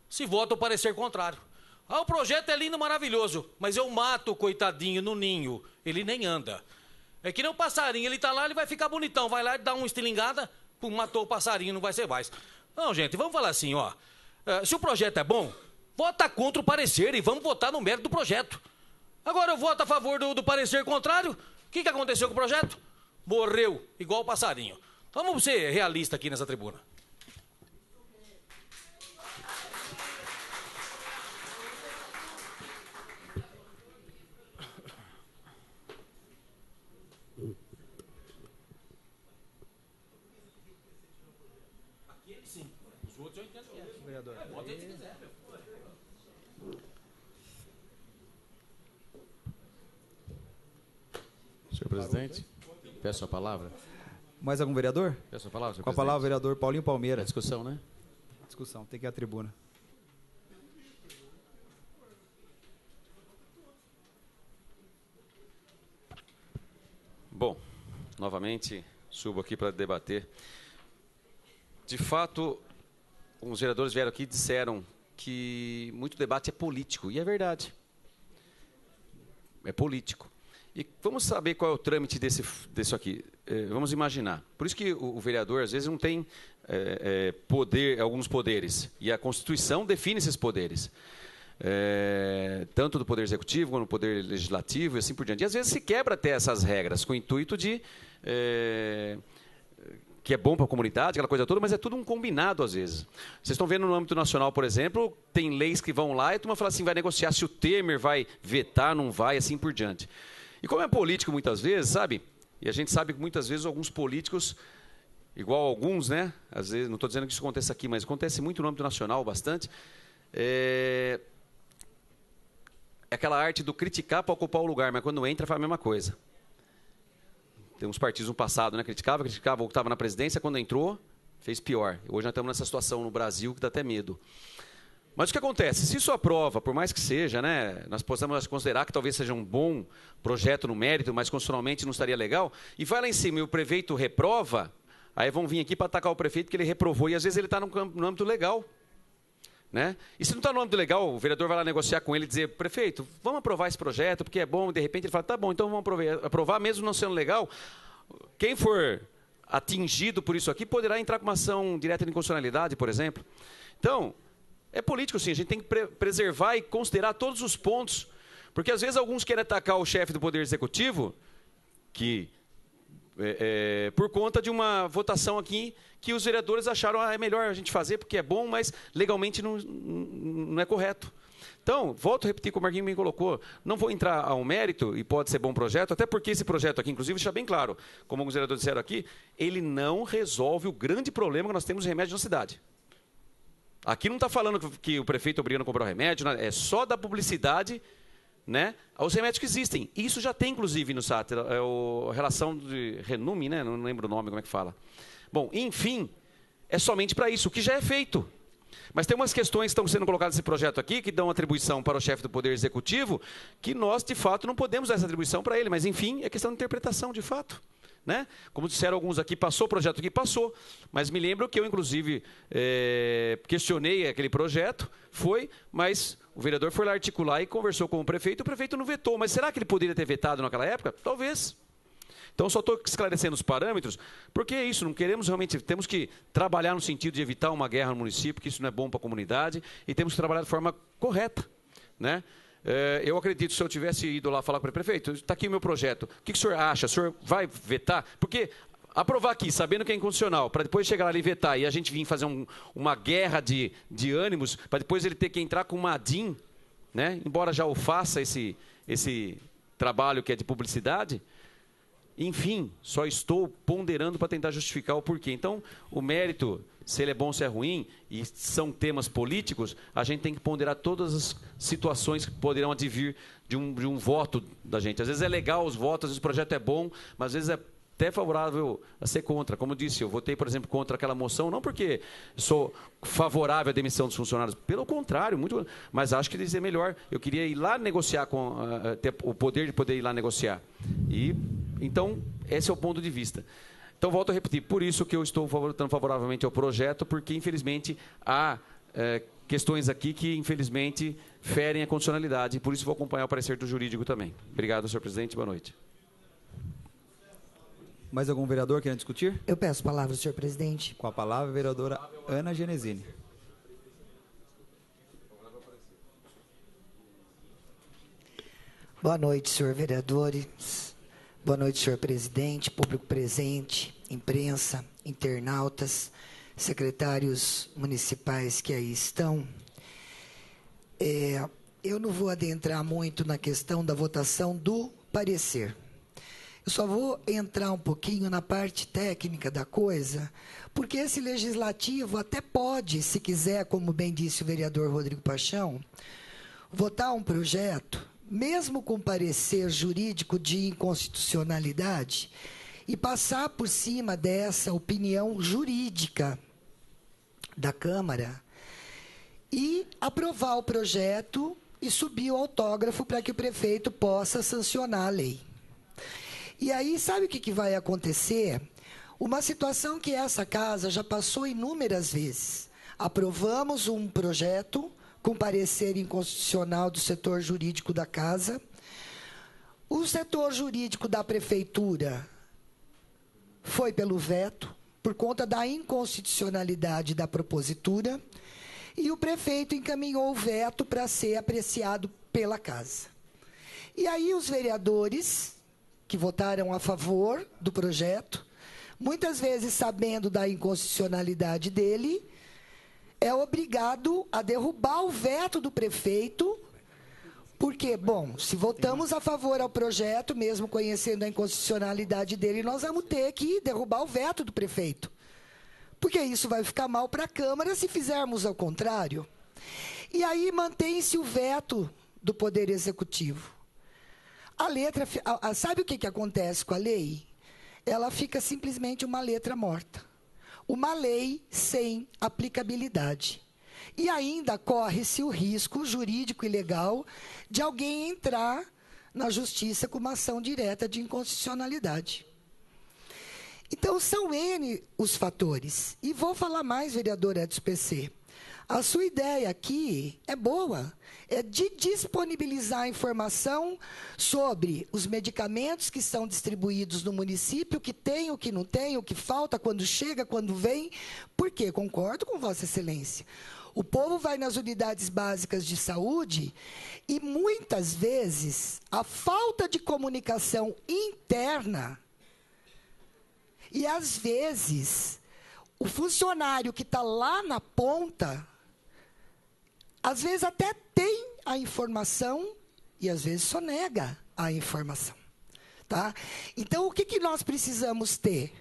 se voto o parecer contrário? Ah, o projeto é lindo, maravilhoso, mas eu mato o coitadinho no ninho, ele nem anda. É que nem um passarinho, ele tá lá, ele vai ficar bonitão, vai lá e dá uma estilingada, pum, matou o passarinho, não vai ser mais. Não, gente, vamos falar assim, ó. Se o projeto é bom, vota contra o parecer e vamos votar no mérito do projeto. Agora eu voto a favor do parecer contrário, o que aconteceu com o projeto? Morreu, igual o passarinho. Então vamos ser realistas aqui nessa tribuna. Aquele sim, os outros eu entendo que é. Vereador. Vote se quiser. Senhor presidente, peço a palavra. Mais algum vereador? Peço a palavra, senhor Com a presidente. palavra, o vereador Paulinho Palmeira. É discussão, né? Discussão, tem que ir à tribuna. Bom, novamente subo aqui para debater. De fato, os vereadores vieram aqui e disseram que muito debate é político, e é verdade. É político. E vamos saber qual é o trâmite disso aqui. Vamos imaginar. Por isso que o vereador, às vezes, não tem alguns poderes. E a Constituição define esses poderes. Tanto do Poder Executivo, quanto do Poder Legislativo, e assim por diante. E, às vezes, se quebra até essas regras, com o intuito de... que é bom para a comunidade, aquela coisa toda, mas é tudo um combinado, às vezes. Vocês estão vendo no âmbito nacional, por exemplo, tem leis que vão lá e a turma fala assim, vai negociar se o Temer vai vetar, não vai, assim por diante. E como é político muitas vezes, sabe? E a gente sabe que muitas vezes alguns políticos, igual alguns, né? Às vezes, não estou dizendo que isso aconteça aqui, mas acontece muito no âmbito nacional, bastante. É aquela arte do criticar para ocupar o lugar, mas quando entra faz a mesma coisa. Tem uns partidos no passado, né? Criticava, voltava na presidência, quando entrou, fez pior. Hoje nós estamos nessa situação no Brasil que dá até medo. Mas o que acontece? Se isso aprova, por mais que seja, né, nós possamos considerar que talvez seja um bom projeto no mérito, mas constitucionalmente não estaria legal, e vai lá em cima e o prefeito reprova, aí vão vir aqui para atacar o prefeito que ele reprovou, e às vezes ele está no âmbito legal. Né? E se não está no âmbito legal, o vereador vai lá negociar com ele e dizer, prefeito, vamos aprovar esse projeto, porque é bom, e de repente ele fala, tá bom, então vamos aprovar, mesmo não sendo legal, quem for atingido por isso aqui poderá entrar com uma ação direta de inconstitucionalidade, por exemplo. Então, é político sim, a gente tem que preservar e considerar todos os pontos, porque às vezes alguns querem atacar o chefe do Poder Executivo, que por conta de uma votação aqui que os vereadores acharam é melhor a gente fazer porque é bom, mas legalmente não é correto. Então, volto a repetir como o Marquinhos me colocou, não vou entrar ao mérito, e pode ser bom projeto, até porque esse projeto aqui, inclusive, deixa bem claro, como alguns vereadores disseram aqui, ele não resolve o grande problema que nós temos de remédio na cidade. Aqui não está falando que o prefeito é obrigando a comprar o remédio, é só da publicidade, né, aos remédios que existem. Isso já tem, inclusive, no SAT, a relação de renome, né, não lembro o nome, como é que fala. Bom, enfim, é somente para isso, o que já é feito. Mas tem umas questões que estão sendo colocadas nesse projeto aqui, que dão atribuição para o chefe do Poder Executivo, que nós, de fato, não podemos dar essa atribuição para ele. Mas, enfim, é questão de interpretação, de fato. Né? Como disseram alguns aqui, passou o projeto aqui, passou. Mas me lembro que eu, inclusive, questionei aquele projeto, mas o vereador foi lá articular e conversou com o prefeito não vetou. Mas será que ele poderia ter vetado naquela época? Talvez. Então, só estou esclarecendo os parâmetros, porque é isso, não queremos realmente, temos que trabalhar no sentido de evitar uma guerra no município, porque isso não é bom para a comunidade, e temos que trabalhar de forma correta. Né? Eu acredito, se eu tivesse ido lá falar com o prefeito, está aqui o meu projeto, o que o senhor acha? O senhor vai vetar? Porque aprovar aqui, sabendo que é inconstitucional, para depois chegar lá e vetar, e a gente vir fazer uma guerra de ânimos, para depois ele ter que entrar com uma ADIM, né? Embora já o faça esse trabalho que é de publicidade. Enfim, só estou ponderando para tentar justificar o porquê. Então, o mérito, se ele é bom ou se é ruim, e são temas políticos, a gente tem que ponderar todas as situações que poderão advir de um voto da gente. Às vezes é legal os votos, às vezes o projeto é bom, mas às vezes até favorável a ser contra. Como eu disse, eu votei, por exemplo, contra aquela moção, não porque sou favorável à demissão dos funcionários, pelo contrário, mas acho que devia ser melhor. Eu queria ir lá negociar, ter o poder de poder ir lá negociar. Então, esse é o ponto de vista. Então, volto a repetir, por isso que eu estou votando favoravelmente ao projeto, porque, infelizmente, há questões aqui que, infelizmente, ferem a condicionalidade, e por isso vou acompanhar o parecer do jurídico também. Obrigado, senhor presidente. Boa noite. Mais algum vereador querendo discutir? Eu peço a palavra, senhor presidente. Com a palavra, a vereadora Ana Genesini. Boa noite, senhor vereadores. Boa noite, senhor presidente, público presente, imprensa, internautas, secretários municipais que aí estão. Eu não vou adentrar muito na questão da votação do parecer. Eu só vou entrar um pouquinho na parte técnica da coisa, porque esse legislativo até pode, se quiser, como bem disse o vereador Rodrigo Paixão, votar um projeto, mesmo com parecer jurídico de inconstitucionalidade, e passar por cima dessa opinião jurídica da Câmara e aprovar o projeto e subir o autógrafo para que o prefeito possa sancionar a lei. E aí, sabe o que vai acontecer? Uma situação que essa casa já passou inúmeras vezes. Aprovamos um projeto com parecer inconstitucional do setor jurídico da casa. O setor jurídico da prefeitura foi pelo veto, por conta da inconstitucionalidade da propositura, e o prefeito encaminhou o veto para ser apreciado pela casa. E aí os vereadores que votaram a favor do projeto, muitas vezes sabendo da inconstitucionalidade dele, é obrigado a derrubar o veto do prefeito, porque, bom, se votamos a favor ao projeto, mesmo conhecendo a inconstitucionalidade dele, nós vamos ter que derrubar o veto do prefeito. Porque isso vai ficar mal para a Câmara se fizermos ao contrário. E aí mantém-se o veto do Poder Executivo. A letra, sabe o que acontece com a lei? Ela fica simplesmente uma letra morta. Uma lei sem aplicabilidade. E ainda corre-se o risco jurídico e legal de alguém entrar na justiça com uma ação direta de inconstitucionalidade. Então, são N os fatores. E vou falar mais, vereador Edson PC. A sua ideia aqui é boa, é de disponibilizar informação sobre os medicamentos que são distribuídos no município, o que tem, o que não tem, o que falta, quando chega, quando vem. Por quê? Concordo com Vossa Excelência. O povo vai nas unidades básicas de saúde e, muitas vezes, a falta de comunicação interna e, às vezes, o funcionário que está lá na ponta, às vezes até tem a informação e, às vezes, só nega a informação. Tá? Então, o que nós precisamos ter?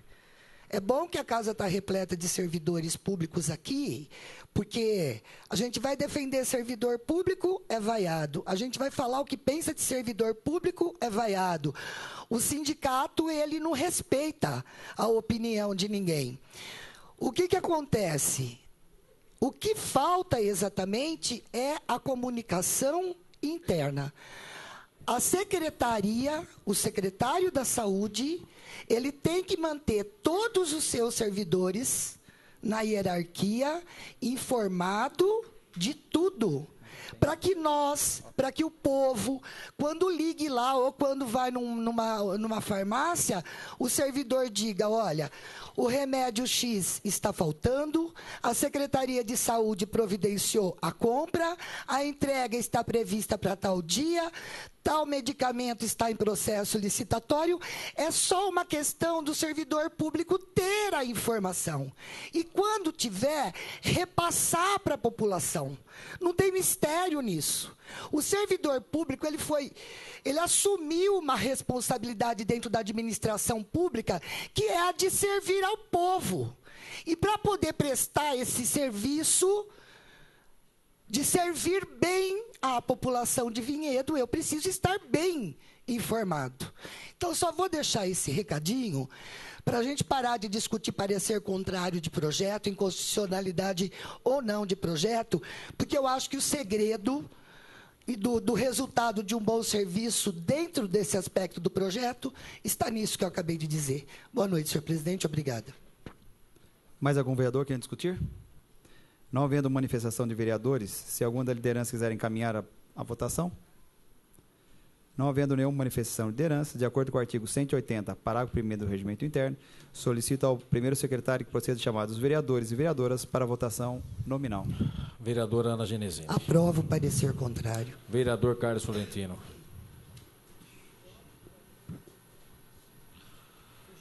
É bom que a casa está repleta de servidores públicos aqui, porque a gente vai defender servidor público, é vaiado. A gente vai falar o que pensa de servidor público, é vaiado. O sindicato, ele não respeita a opinião de ninguém. O que acontece? O que falta exatamente é a comunicação interna. A secretaria, o secretário da Saúde, ele tem que manter todos os seus servidores na hierarquia, informado de tudo. Para que o povo, quando ligue lá ou quando vai numa farmácia, o servidor diga, olha, o remédio X está faltando, a Secretaria de Saúde providenciou a compra, a entrega está prevista para tal dia, tal medicamento está em processo licitatório. É só uma questão do servidor público ter a informação. E quando tiver, repassar para a população. Não tem mistério nisso. O servidor público, ele assumiu uma responsabilidade dentro da administração pública, que é a de servir ao povo. E para poder prestar esse serviço, de servir bem à população de Vinhedo, eu preciso estar bem informado. Então, só vou deixar esse recadinho para a gente parar de discutir parecer contrário de projeto, inconstitucionalidade ou não de projeto, porque eu acho que o segredo e do resultado de um bom serviço dentro desse aspecto do projeto está nisso que eu acabei de dizer. Boa noite, senhor presidente. Obrigada. Mais algum vereador querendo discutir? Não havendo manifestação de vereadores, se alguma da liderança quiser encaminhar a votação? Não havendo nenhuma manifestação de liderança, de acordo com o artigo 180, parágrafo 1º do Regimento Interno, solicito ao primeiro secretário que proceda chamar os vereadores e vereadoras para a votação nominal. Vereadora Ana Genesini. Aprovo o parecer contrário. Vereador Carlos Florentino.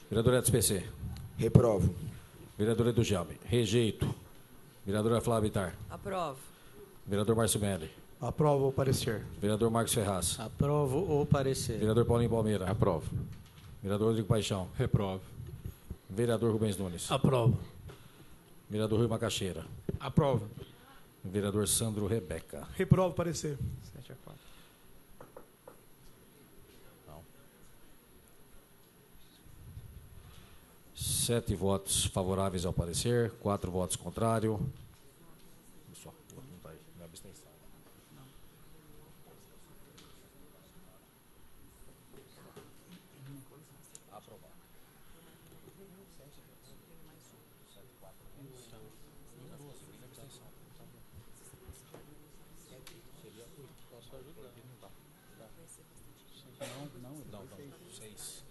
Vereador Edson PC. Reprovo. Vereador Edu Gelbe. Rejeito. Vereadora Flávia Bittar. Aprovo. Vereador Márcio Melli. Aprovo o parecer. Vereador Marcos Ferraz. Aprovo o parecer. Vereador Paulinho Palmeira. Aprovo. Vereador Rodrigo Paixão. Reprovo. Vereador Rubens Nunes. Aprovo. Vereador Rui Macaxeira. Aprovo. Vereador Sandro Rebeca. Reprovo o parecer. 7-4. 7 votos favoráveis ao parecer, 4 votos contrários. Só, não está aí, não é abstenção. Aprovado. Não, 6.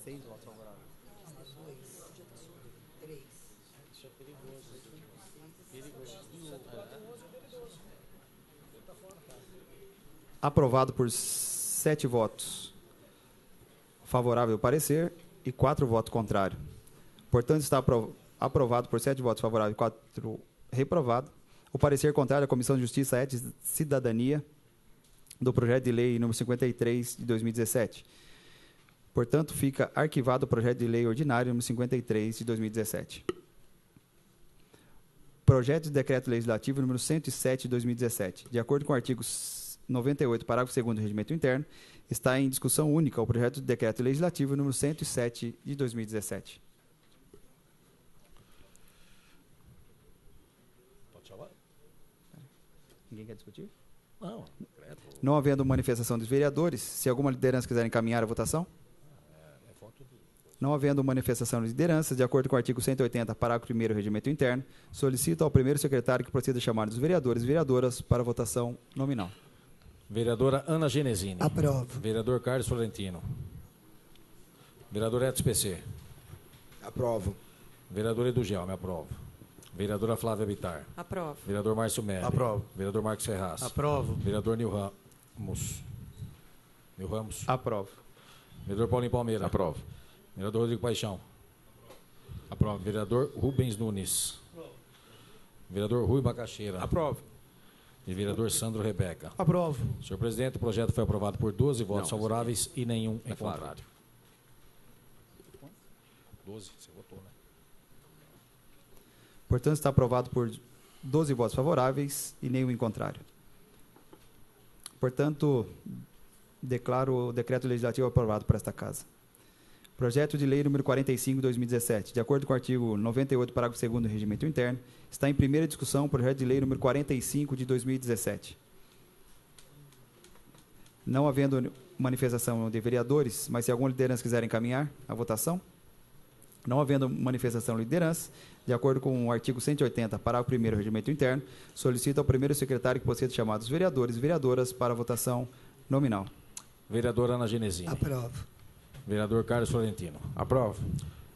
6 votos favoráveis. 3. Isso é perigoso. Aprovado por 7 votos favorável ao parecer e 4 votos contrários. Portanto, está aprovado por 7 votos favoráveis e 4 reprovados. O parecer contrário à Comissão de Justiça, Ética e Cidadania do projeto de lei número 53 de 2017. Portanto, fica arquivado o projeto de lei ordinário número 53 de 2017. Projeto de decreto legislativo número 107 de 2017. De acordo com o artigo 98, parágrafo 2º do Regimento Interno, está em discussão única o projeto de decreto legislativo número 107 de 2017. Pode chamar? Ninguém quer discutir? Não. Não havendo manifestação dos vereadores, se alguma liderança quiser encaminhar a votação? Não havendo manifestação de liderança, de acordo com o artigo 180, parágrafo 1º do Regimento Interno, solicito ao primeiro secretário que proceda a chamar os vereadores e vereadoras para a votação nominal. Vereadora Ana Genesini. Aprovo. Vereador Carlos Florentino. Vereador Edson PC. Aprovo. Vereador Edu Gelme, aprovo. Vereadora Flávia Bittar. Aprovo. Vereador Márcio Melli. Aprovo. Vereador Marcos Ferraz. Aprovo. Vereador Nil Ramos. Nil Ramos. Aprovo. Vereador Paulinho Palmeira. Aprovo. Vereador Rodrigo Paixão. Aprovo. Vereador Rubens Nunes. Vereador Rui Macaxeira. Aprovo. E vereador Sandro Rebeca. Aprovo. Senhor presidente, o projeto foi aprovado por 12 votos Não, favoráveis e nenhum em claro. contrário. 12, você votou, né? Portanto, está aprovado por 12 votos favoráveis e nenhum em contrário. Portanto, declaro o decreto legislativo aprovado por esta Casa. Projeto de lei número 45 de 2017. De acordo com o artigo 98, parágrafo 2º do Regimento Interno, está em primeira discussão o projeto de lei número 45 de 2017. Não havendo manifestação de vereadores, mas se alguma liderança quiser encaminhar a votação? Não havendo manifestação de liderança, de acordo com o artigo 180, parágrafo 1º do Regimento Interno, solicito ao primeiro secretário que proceda chamar os vereadores e vereadoras para a votação nominal. Vereadora Ana Genesini. Aprovo. Vereador Carlos Florentino. Aprovo.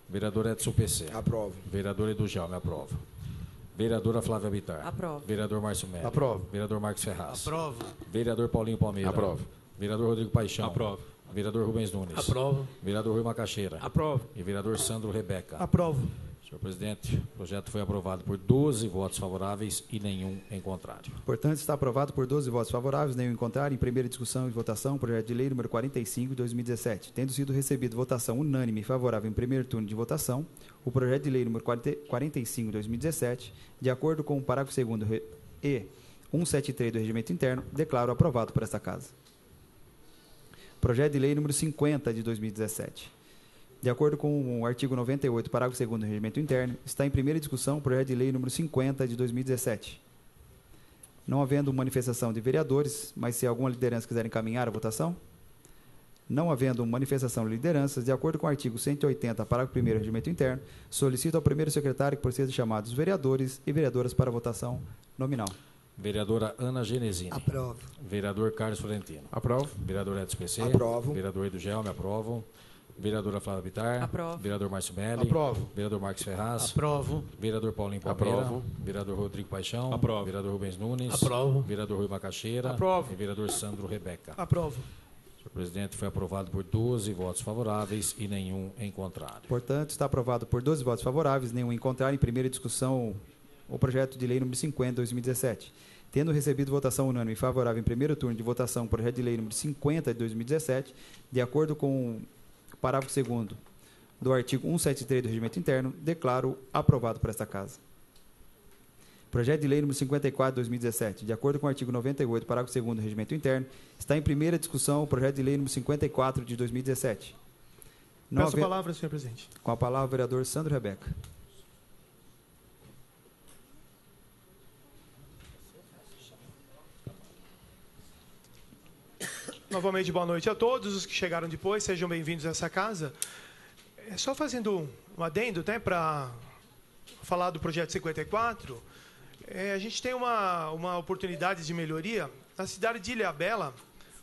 Vereador Edson PC. Aprovo. Vereador Edu Gelme, aprovo. Vereadora Flávia Bittar. Aprovo. Vereador Márcio Melli. Aprovo. Vereador Marcos Ferraz. Aprovo. Vereador Paulinho Palmeira. Aprovo. Vereador Rodrigo Paixão. Aprovo. Vereador Rubens Nunes. Aprovo. Vereador Rui Macaxeira. Aprovo. E vereador Sandro Rebeca. Aprovo. Senhor presidente, o projeto foi aprovado por 12 votos favoráveis e nenhum em contrário. Portanto, está aprovado por 12 votos favoráveis, nenhum em contrário, em primeira discussão e votação, o projeto de lei número 45 de 2017. Tendo sido recebido votação unânime e favorável em primeiro turno de votação, o projeto de lei número 45 de 2017, de acordo com o parágrafo 2º e 173 do Regimento Interno, declaro aprovado por esta Casa. Projeto de Lei número 50 de 2017. De acordo com o artigo 98, parágrafo 2º do Regimento Interno, está em primeira discussão o projeto de lei número 50 de 2017. Não havendo manifestação de vereadores, mas se alguma liderança quiser encaminhar a votação? Não havendo manifestação de lideranças, de acordo com o artigo 180, parágrafo 1º do Regimento Interno, solicito ao primeiro secretário que proceda chamar os vereadores e vereadoras para a votação nominal. Vereadora Ana Genesini. Aprovo. Vereador Carlos Florentino. Aprovo. Vereador Edson PC. Aprovo. Vereador Edu Gelme, aprovo. Vereadora Flávia Bittar. Aprovo. Vereador Márcio Melli. Aprovo. Vereador Marcos Ferraz. Aprovo. Vereador Paulinho Palmeira. Aprovo. Vereador Rodrigo Paixão. Aprovo. Vereador Rubens Nunes. Aprovo. Vereador Rui Macaxeira. Aprovo. E vereador Sandro Rebeca. Aprovo. Senhor presidente, foi aprovado por 12 votos favoráveis e nenhum em contrário. Portanto, está aprovado por 12 votos favoráveis, nenhum em contrário. Em primeira discussão, o projeto de lei número 50 de 2017. Tendo recebido votação unânime e favorável em primeiro turno de votação, o projeto de lei número 50 de 2017, de acordo com o parágrafo 2º do artigo 173 do Regimento Interno, declaro aprovado por esta Casa. Projeto de lei número 54 de 2017, de acordo com o artigo 98, parágrafo 2º do Regimento Interno, está em primeira discussão o projeto de lei número 54 de 2017. Não Peço a haver- palavra, senhor presidente. Com a palavra, o vereador Sandro Rebeca. Novamente, boa noite a todos os que chegaram depois, sejam bem-vindos a essa casa. Só fazendo um adendo, né, para falar do projeto 54, a gente tem uma oportunidade de melhoria. Na cidade de Ilhabela,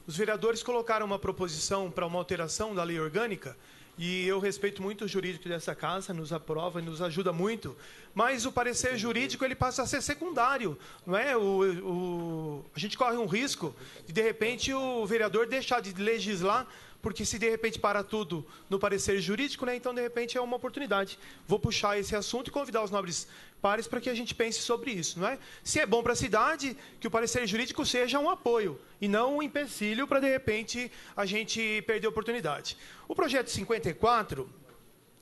os vereadores colocaram uma proposição para uma alteração da lei orgânica, e eu respeito muito o jurídico dessa casa, nos aprova e nos ajuda muito, mas o parecer jurídico ele passa a ser secundário, não é? A gente corre um risco de repente, o vereador deixar de legislar, porque se de repente para tudo no parecer jurídico, né, então de repente é uma oportunidade. Vou puxar esse assunto e convidar os nobres pares para que a gente pense sobre isso, não é? Se é bom para a cidade, que o parecer jurídico seja um apoio e não um empecilho para de repente a gente perder a oportunidade. O projeto 54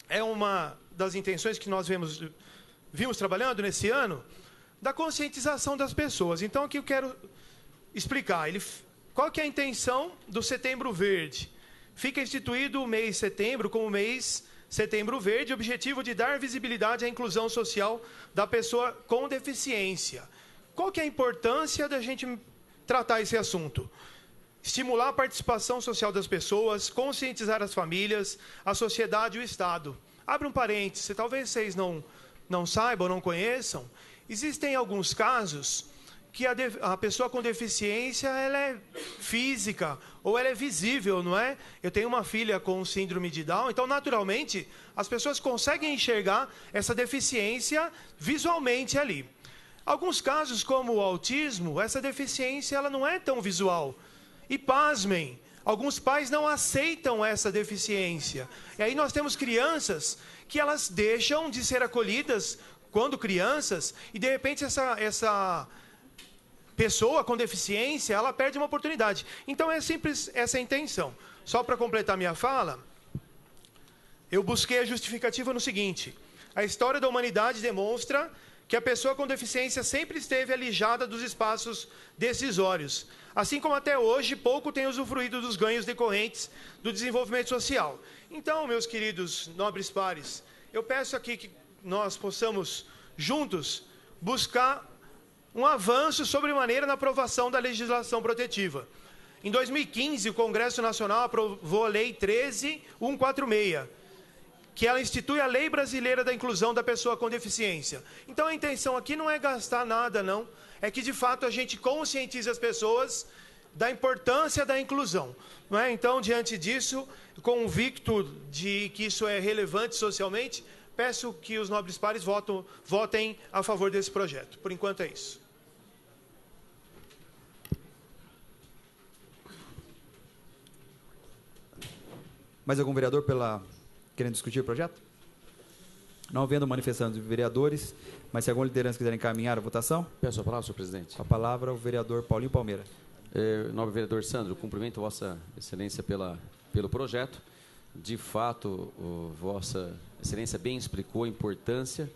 é uma das intenções que nós vimos trabalhando nesse ano, da conscientização das pessoas. Então aqui eu quero explicar, qual que é a intenção do Setembro Verde? Fica instituído o mês de setembro como mês Setembro Verde, objetivo de dar visibilidade à inclusão social da pessoa com deficiência. Qual que é a importância da gente tratar esse assunto? Estimular a participação social das pessoas, conscientizar as famílias, a sociedade e o Estado. Abre um parêntese, talvez vocês não saibam, não conheçam, existem alguns casos que a pessoa com deficiência ela é física ou ela é visível, não é? Eu tenho uma filha com síndrome de Down, então, naturalmente, as pessoas conseguem enxergar essa deficiência visualmente ali. Alguns casos, como o autismo, essa deficiência ela não é tão visual. E, pasmem, alguns pais não aceitam essa deficiência. E aí nós temos crianças que elas deixam de ser acolhidas quando crianças, e, de repente, essa pessoa com deficiência, ela perde uma oportunidade. Então, é simples essa a intenção. Só para completar minha fala, eu busquei a justificativa no seguinte: a história da humanidade demonstra que a pessoa com deficiência sempre esteve alijada dos espaços decisórios, assim como até hoje pouco tem usufruído dos ganhos decorrentes do desenvolvimento social. Então, meus queridos nobres pares, eu peço aqui que nós possamos, juntos, buscar um avanço sobremaneira na aprovação da legislação protetiva. Em 2015, o Congresso Nacional aprovou a Lei 13.146, que ela institui a Lei Brasileira da Inclusão da Pessoa com Deficiência. Então, a intenção aqui não é gastar nada, não. É que, de fato, a gente conscientize as pessoas da importância da inclusão. Não é? Então, diante disso, convicto de que isso é relevante socialmente, peço que os nobres pares votem a favor desse projeto. Por enquanto, é isso. Mais algum vereador querendo discutir o projeto? Não havendo manifestação de vereadores, mas se alguma liderança quiser encaminhar a votação? Peço a palavra, senhor presidente. Com a palavra, o vereador Paulinho Palmeira. Nobre vereador Sandro, cumprimento Vossa Excelência pelo projeto. De fato, Vossa Excelência bem explicou a importância,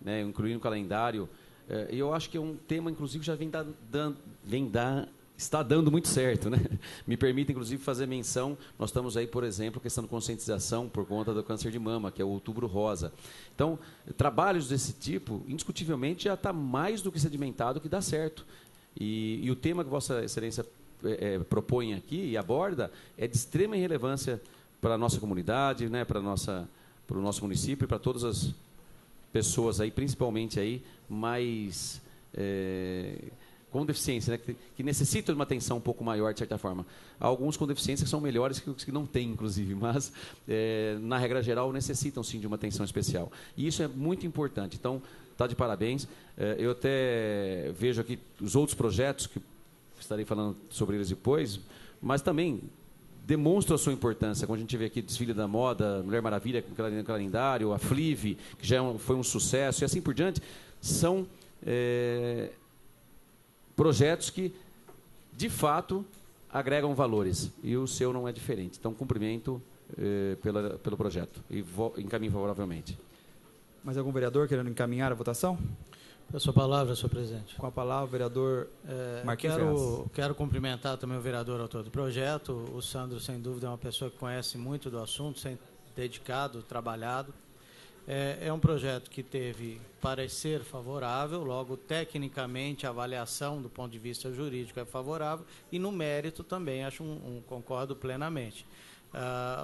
né, incluir no calendário E eu acho que é um tema, inclusive, que já está dando muito certo, né? Me permite, inclusive, fazer menção. Nós estamos aí, por exemplo, questão de conscientização por conta do câncer de mama, que é o Outubro Rosa. Então, trabalhos desse tipo, indiscutivelmente, já está mais do que sedimentado que dá certo. E o tema que Vossa Excelência propõe aqui e aborda é de extrema relevância para a nossa comunidade, né? Para o nosso município e para todas as pessoas aí, principalmente aí, mais com deficiência, né, que necessitam de uma atenção um pouco maior, de certa forma. Há alguns com deficiência que são melhores que os que não têm, inclusive, mas, na regra geral, necessitam, sim, de uma atenção especial. E isso é muito importante. Então, está de parabéns. Eu até vejo aqui os outros projetos, que estarei falando sobre eles depois, mas também demonstra a sua importância. Quando a gente vê aqui o desfile da moda, Mulher Maravilha com calendário, a Flive, que já foi um sucesso, e assim por diante, são projetos que, de fato, agregam valores. E o seu não é diferente. Então, cumprimento pelo projeto e encaminho favoravelmente. Mais algum vereador querendo encaminhar a votação? A sua palavra, senhor presidente. Com a palavra, o vereador Marquinhos Ferraz. Quero cumprimentar também o vereador autor do projeto. O Sandro, sem dúvida, é uma pessoa que conhece muito do assunto, dedicado, trabalhado. É um projeto que teve parecer favorável, logo, tecnicamente, a avaliação do ponto de vista jurídico é favorável e, no mérito, também concordo plenamente.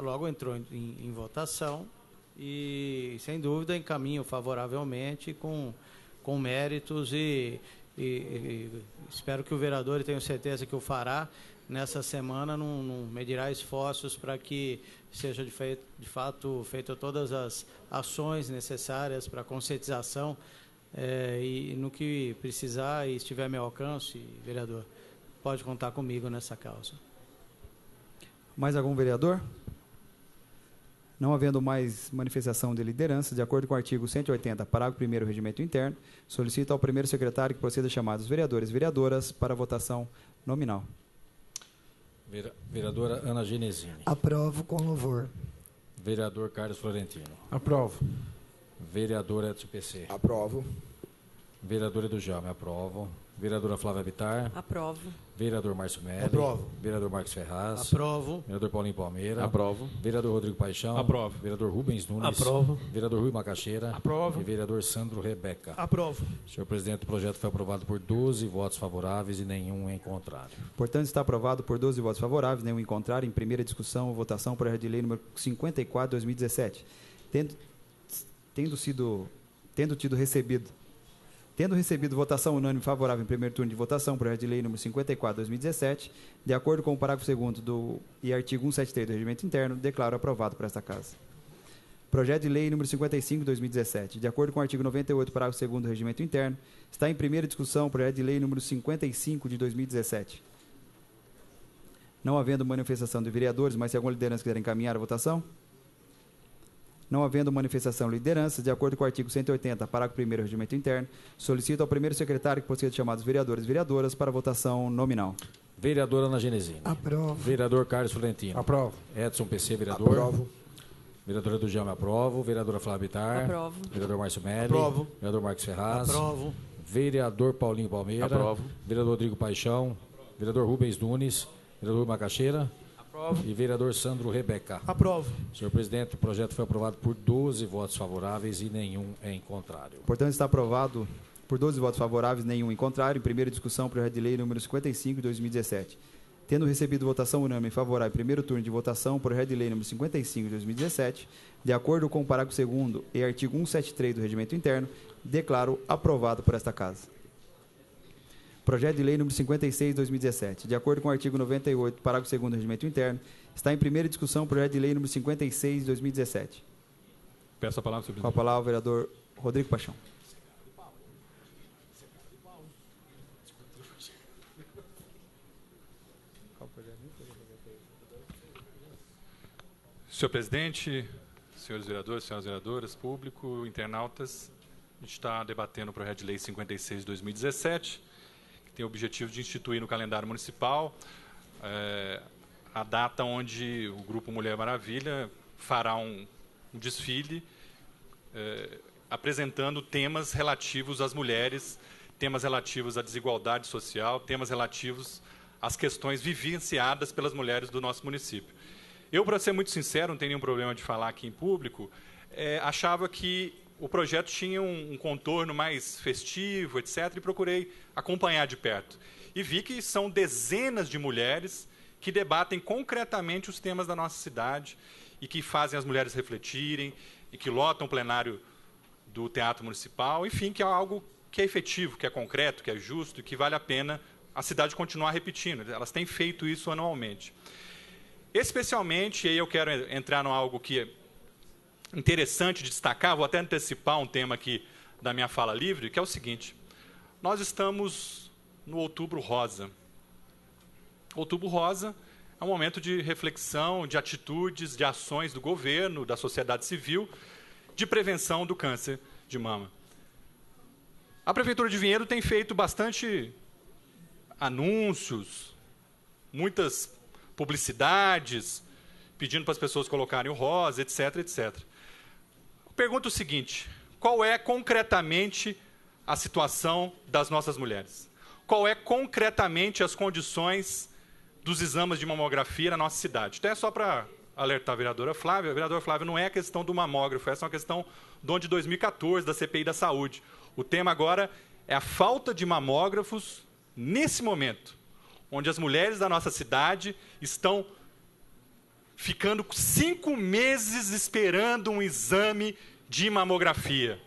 Logo, entrou em votação e, sem dúvida, encaminho favoravelmente com méritos e espero que o vereador, e tenho certeza que o fará, nessa semana não medirá esforços para que seja de fato feitas todas as ações necessárias para a conscientização e no que precisar e estiver a meu alcance, vereador, pode contar comigo nessa causa. Mais algum vereador? Não havendo mais manifestação de liderança, de acordo com o artigo 180, parágrafo 1º do Regimento Interno, solicito ao primeiro secretário que proceda a chamar os vereadores e vereadoras para a votação nominal. Vereadora Ana Genesini. Aprovo com louvor. Vereador Carlos Florentino. Aprovo. Vereador Edson PC. Aprovo. Vereador Edu Jaume, aprovo. Vereadora Flávia Bittar. Aprovo. Vereador Márcio Melli. Aprovo. Vereador Marcos Ferraz. Aprovo. Vereador Paulinho Palmeira. Aprovo. Vereador Rodrigo Paixão. Aprovo. Vereador Rubens Nunes. Aprovo. Vereador Rui Macaxeira. Aprovo. E vereador Sandro Rebeca. Aprovo. Senhor presidente, o projeto foi aprovado por 12 votos favoráveis e nenhum em contrário. Portanto, está aprovado por 12 votos favoráveis, nenhum em contrário, em primeira discussão, votação por projeto de lei número 54, 2017. Tendo recebido votação unânime favorável em primeiro turno de votação, projeto de lei número 54, 2017, de acordo com o parágrafo 2º e artigo 173 do Regimento Interno, declaro aprovado por esta Casa. Projeto de lei número 55, 2017, de acordo com o artigo 98, parágrafo 2º do Regimento Interno, está em primeira discussão o projeto de lei número 55 de 2017. Não havendo manifestação de vereadores, mas se alguma liderança quiser encaminhar a votação? Não havendo manifestação de liderança, de acordo com o artigo 180, parágrafo 1º do Regimento Interno, solicito ao primeiro secretário que proceda chamados vereadores e vereadoras para votação nominal. Vereadora Ana Genesini. Aprovo. Vereador Carlos Florentino. Aprovo. Edson PC, vereador. Aprovo. Vereadora Edu Jaume, aprovo. Vereadora Flávia Bittar. Aprovo. Vereador Márcio Melli. Aprovo. Vereador Marcos Ferraz. Aprovo. Vereador Paulinho Palmeira. Aprovo. Vereador Rodrigo Paixão. Vereador Rubens Nunes. Vereador Macaxeira. Aprovo. E vereador Sandro Rebeca. Aprovo. Senhor presidente, o projeto foi aprovado por 12 votos favoráveis e nenhum em contrário. Portanto, está aprovado por 12 votos favoráveis, nenhum em contrário, em primeira discussão, projeto de lei número 55, de 2017. Tendo recebido votação unânime favorável em primeiro turno de votação, projeto de lei número 55, de 2017, de acordo com o parágrafo 2º e artigo 173 do Regimento Interno, declaro aprovado por esta Casa. Projeto de lei número 56, de 2017. De acordo com o artigo 98, parágrafo 2º do Regimento Interno, está em primeira discussão o projeto de lei número 56, de 2017. Peço a palavra, senhor Com a presidente. palavra, o vereador Rodrigo Paixão. Senhor presidente, senhores vereadores, senhoras vereadoras, público, internautas, a gente está debatendo o projeto de lei 56 de 2017, que tem o objetivo de instituir no calendário municipal a data onde o Grupo Mulher Maravilha fará um desfile apresentando temas relativos às mulheres temas relativos à desigualdade social, temas relativos às questões vivenciadas pelas mulheres do nosso município. Eu, para ser muito sincero, não tenho nenhum problema de falar aqui em público, achava que o projeto tinha um contorno mais festivo, etc., e procurei acompanhar de perto. E vi que são dezenas de mulheres que debatem concretamente os temas da nossa cidade e que fazem as mulheres refletirem e que lotam o plenário do Teatro Municipal, enfim, que é algo que é efetivo, que é concreto, que é justo e que vale a pena a cidade continuar repetindo. Elas têm feito isso anualmente. Especialmente, e aí eu quero entrar em algo que é interessante de destacar, vou até antecipar um tema aqui da minha fala livre, que é o seguinte: nós estamos no Outubro Rosa. Outubro Rosa é um momento de reflexão, de atitudes, de ações do governo, da sociedade civil, de prevenção do câncer de mama. A Prefeitura de Vinhedo tem feito bastante anúncios, muitas publicidades, pedindo para as pessoas colocarem o rosa, etc., etc. Eu pergunto o seguinte: qual é concretamente a situação das nossas mulheres? Qual é concretamente as condições dos exames de mamografia na nossa cidade? Então é só para alertar a vereadora Flávia. A vereadora Flávia, não é a questão do mamógrafo, essa é uma questão do ano de 2014, da CPI da Saúde. O tema agora é a falta de mamógrafos nesse momento, onde as mulheres da nossa cidade estão ficando 5 meses esperando um exame de mamografia.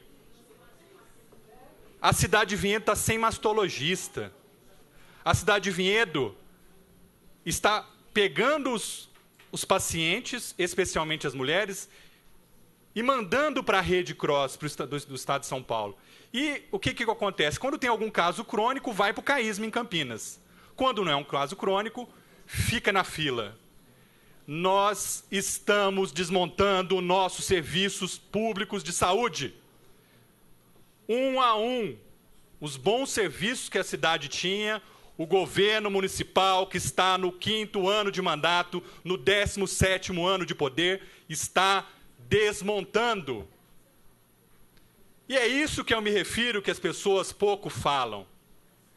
A cidade de Vinhedo está sem mastologista. A cidade de Vinhedo está pegando os pacientes, especialmente as mulheres, e mandando para a Rede Cross do Estado de São Paulo. E o que acontece? Quando tem algum caso crônico, vai para o CAISM em Campinas. Quando não é um caso crônico, fica na fila. Nós estamos desmontando nossos serviços públicos de saúde. Um a um, os bons serviços que a cidade tinha, o governo municipal, que está no 5º ano de mandato, no 17º ano de poder, está desmontando. E é isso que eu me refiro, que as pessoas pouco falam.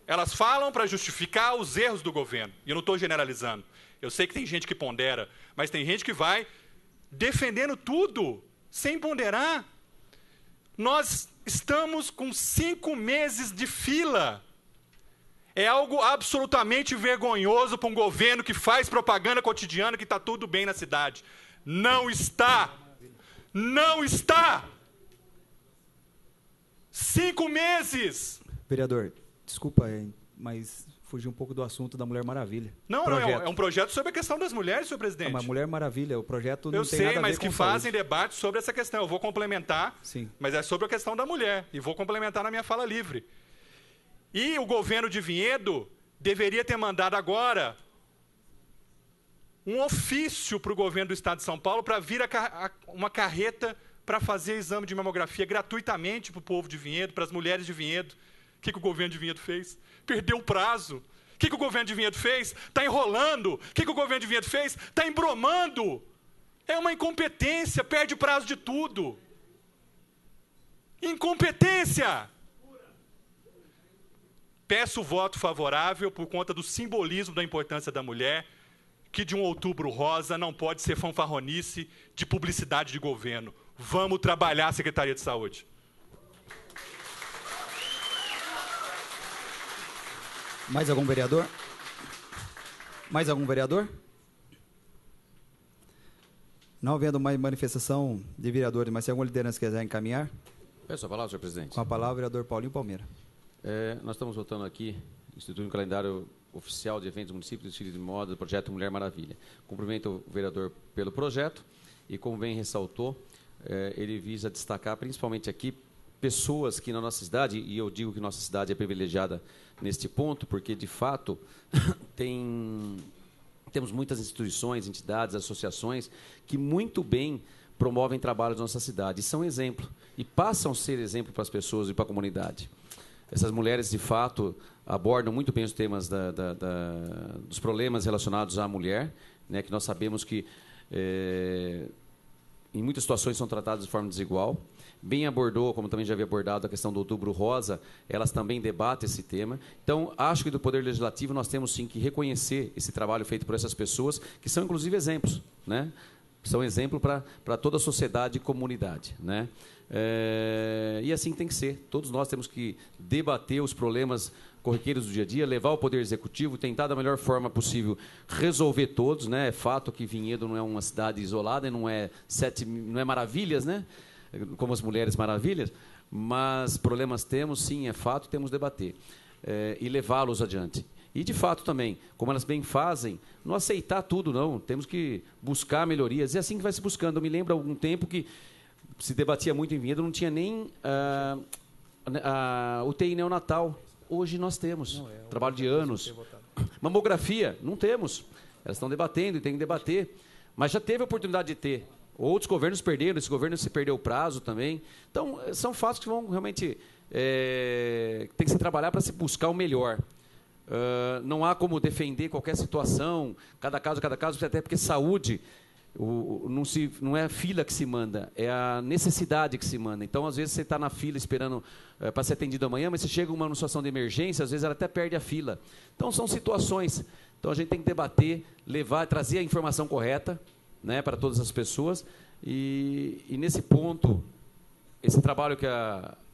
Elas falam para justificar os erros do governo. E eu não estou generalizando. Eu sei que tem gente que pondera, mas tem gente que vai defendendo tudo, sem ponderar. Nós estamos com 5 meses de fila. É algo absolutamente vergonhoso para um governo que faz propaganda cotidiana que está tudo bem na cidade. Não está. Não está. 5 meses. Vereador, desculpa, mas fugiu um pouco do assunto da Mulher Maravilha. Não, é um projeto sobre a questão das mulheres, senhor presidente. Mas Mulher Maravilha, o projeto não eu tem sei, nada a ver mas com que fazem debate sobre essa questão. Eu vou complementar, sim, mas é sobre a questão da mulher. E vou complementar na minha fala livre. E o governo de Vinhedo deveria ter mandado agora um ofício para o governo do Estado de São Paulo para vir uma carreta para fazer exame de mamografia gratuitamente para o povo de Vinhedo, para as mulheres de Vinhedo. O que o governo de Vinhedo fez? Perdeu o prazo. O que o governo de Vinhedo fez? Está enrolando. O que o governo de Vinhedo fez? Está embromando. É uma incompetência, perde o prazo de tudo. Incompetência! Peço o voto favorável por conta do simbolismo da importância da mulher, que de um Outubro Rosa não pode ser fanfarronice de publicidade de governo. Vamos trabalhar a Secretaria de Saúde. Mais algum vereador? Mais algum vereador? Não havendo mais manifestação de vereadores, mas se alguma liderança quiser encaminhar? Peço a palavra, senhor presidente. Com a palavra, o vereador Paulinho Palmeira. Nós estamos votando aqui, instituindo um calendário oficial de eventos do município do estilo de moda do projeto Mulher Maravilha. Cumprimento o vereador pelo projeto e, como bem ressaltou, ele visa destacar principalmente aqui pessoas que na nossa cidade, e eu digo que nossa cidade é privilegiada neste ponto, porque de fato temos muitas instituições, entidades, associações que muito bem promovem trabalhos na nossa cidade, e são exemplo, e passam a ser exemplo para as pessoas e para a comunidade. Essas mulheres, de fato, abordam muito bem os temas dos problemas relacionados à mulher, né, que nós sabemos que, em muitas situações, são tratadas de forma desigual. bem abordou, como também já havia abordado, a questão do Outubro Rosa, elas também debatem esse tema. Então, acho que do Poder Legislativo nós temos sim que reconhecer esse trabalho feito por essas pessoas, que são inclusive exemplos, né? São exemplo para toda a sociedade e comunidade, né? E assim tem que ser. Todos nós temos que debater os problemas corriqueiros do dia a dia, levar o Poder Executivo, tentar da melhor forma possível resolver todos, né? É fato que Vinhedo não é uma cidade isolada, não é maravilhas, né? Como as Mulheres Maravilhas, mas problemas temos, sim, é fato, temos de debater e levá-los adiante. E, de fato, também, como elas bem fazem, não aceitar tudo, não. Temos que buscar melhorias. É assim que vai se buscando. Eu me lembro há algum tempo que se debatia muito em Vinhedo, não tinha nem UTI neonatal. Hoje nós temos. Trabalho de anos. Mamografia, não temos. Elas estão debatendo e tem que debater. Mas já teve a oportunidade de ter. Outros governos perderam, esse governo se perdeu o prazo também. Então, são fatos que vão realmente... tem que se trabalhar para se buscar o melhor. Não há como defender qualquer situação, cada caso, até porque saúde não é a fila que se manda, é a necessidade que se manda. Então, às vezes, você está na fila esperando para ser atendido amanhã, mas você chega numa situação de emergência, às vezes ela até perde a fila. Então, são situações. Então, a gente tem que debater, trazer a informação correta, né, para todas as pessoas. E nesse ponto, esse trabalho que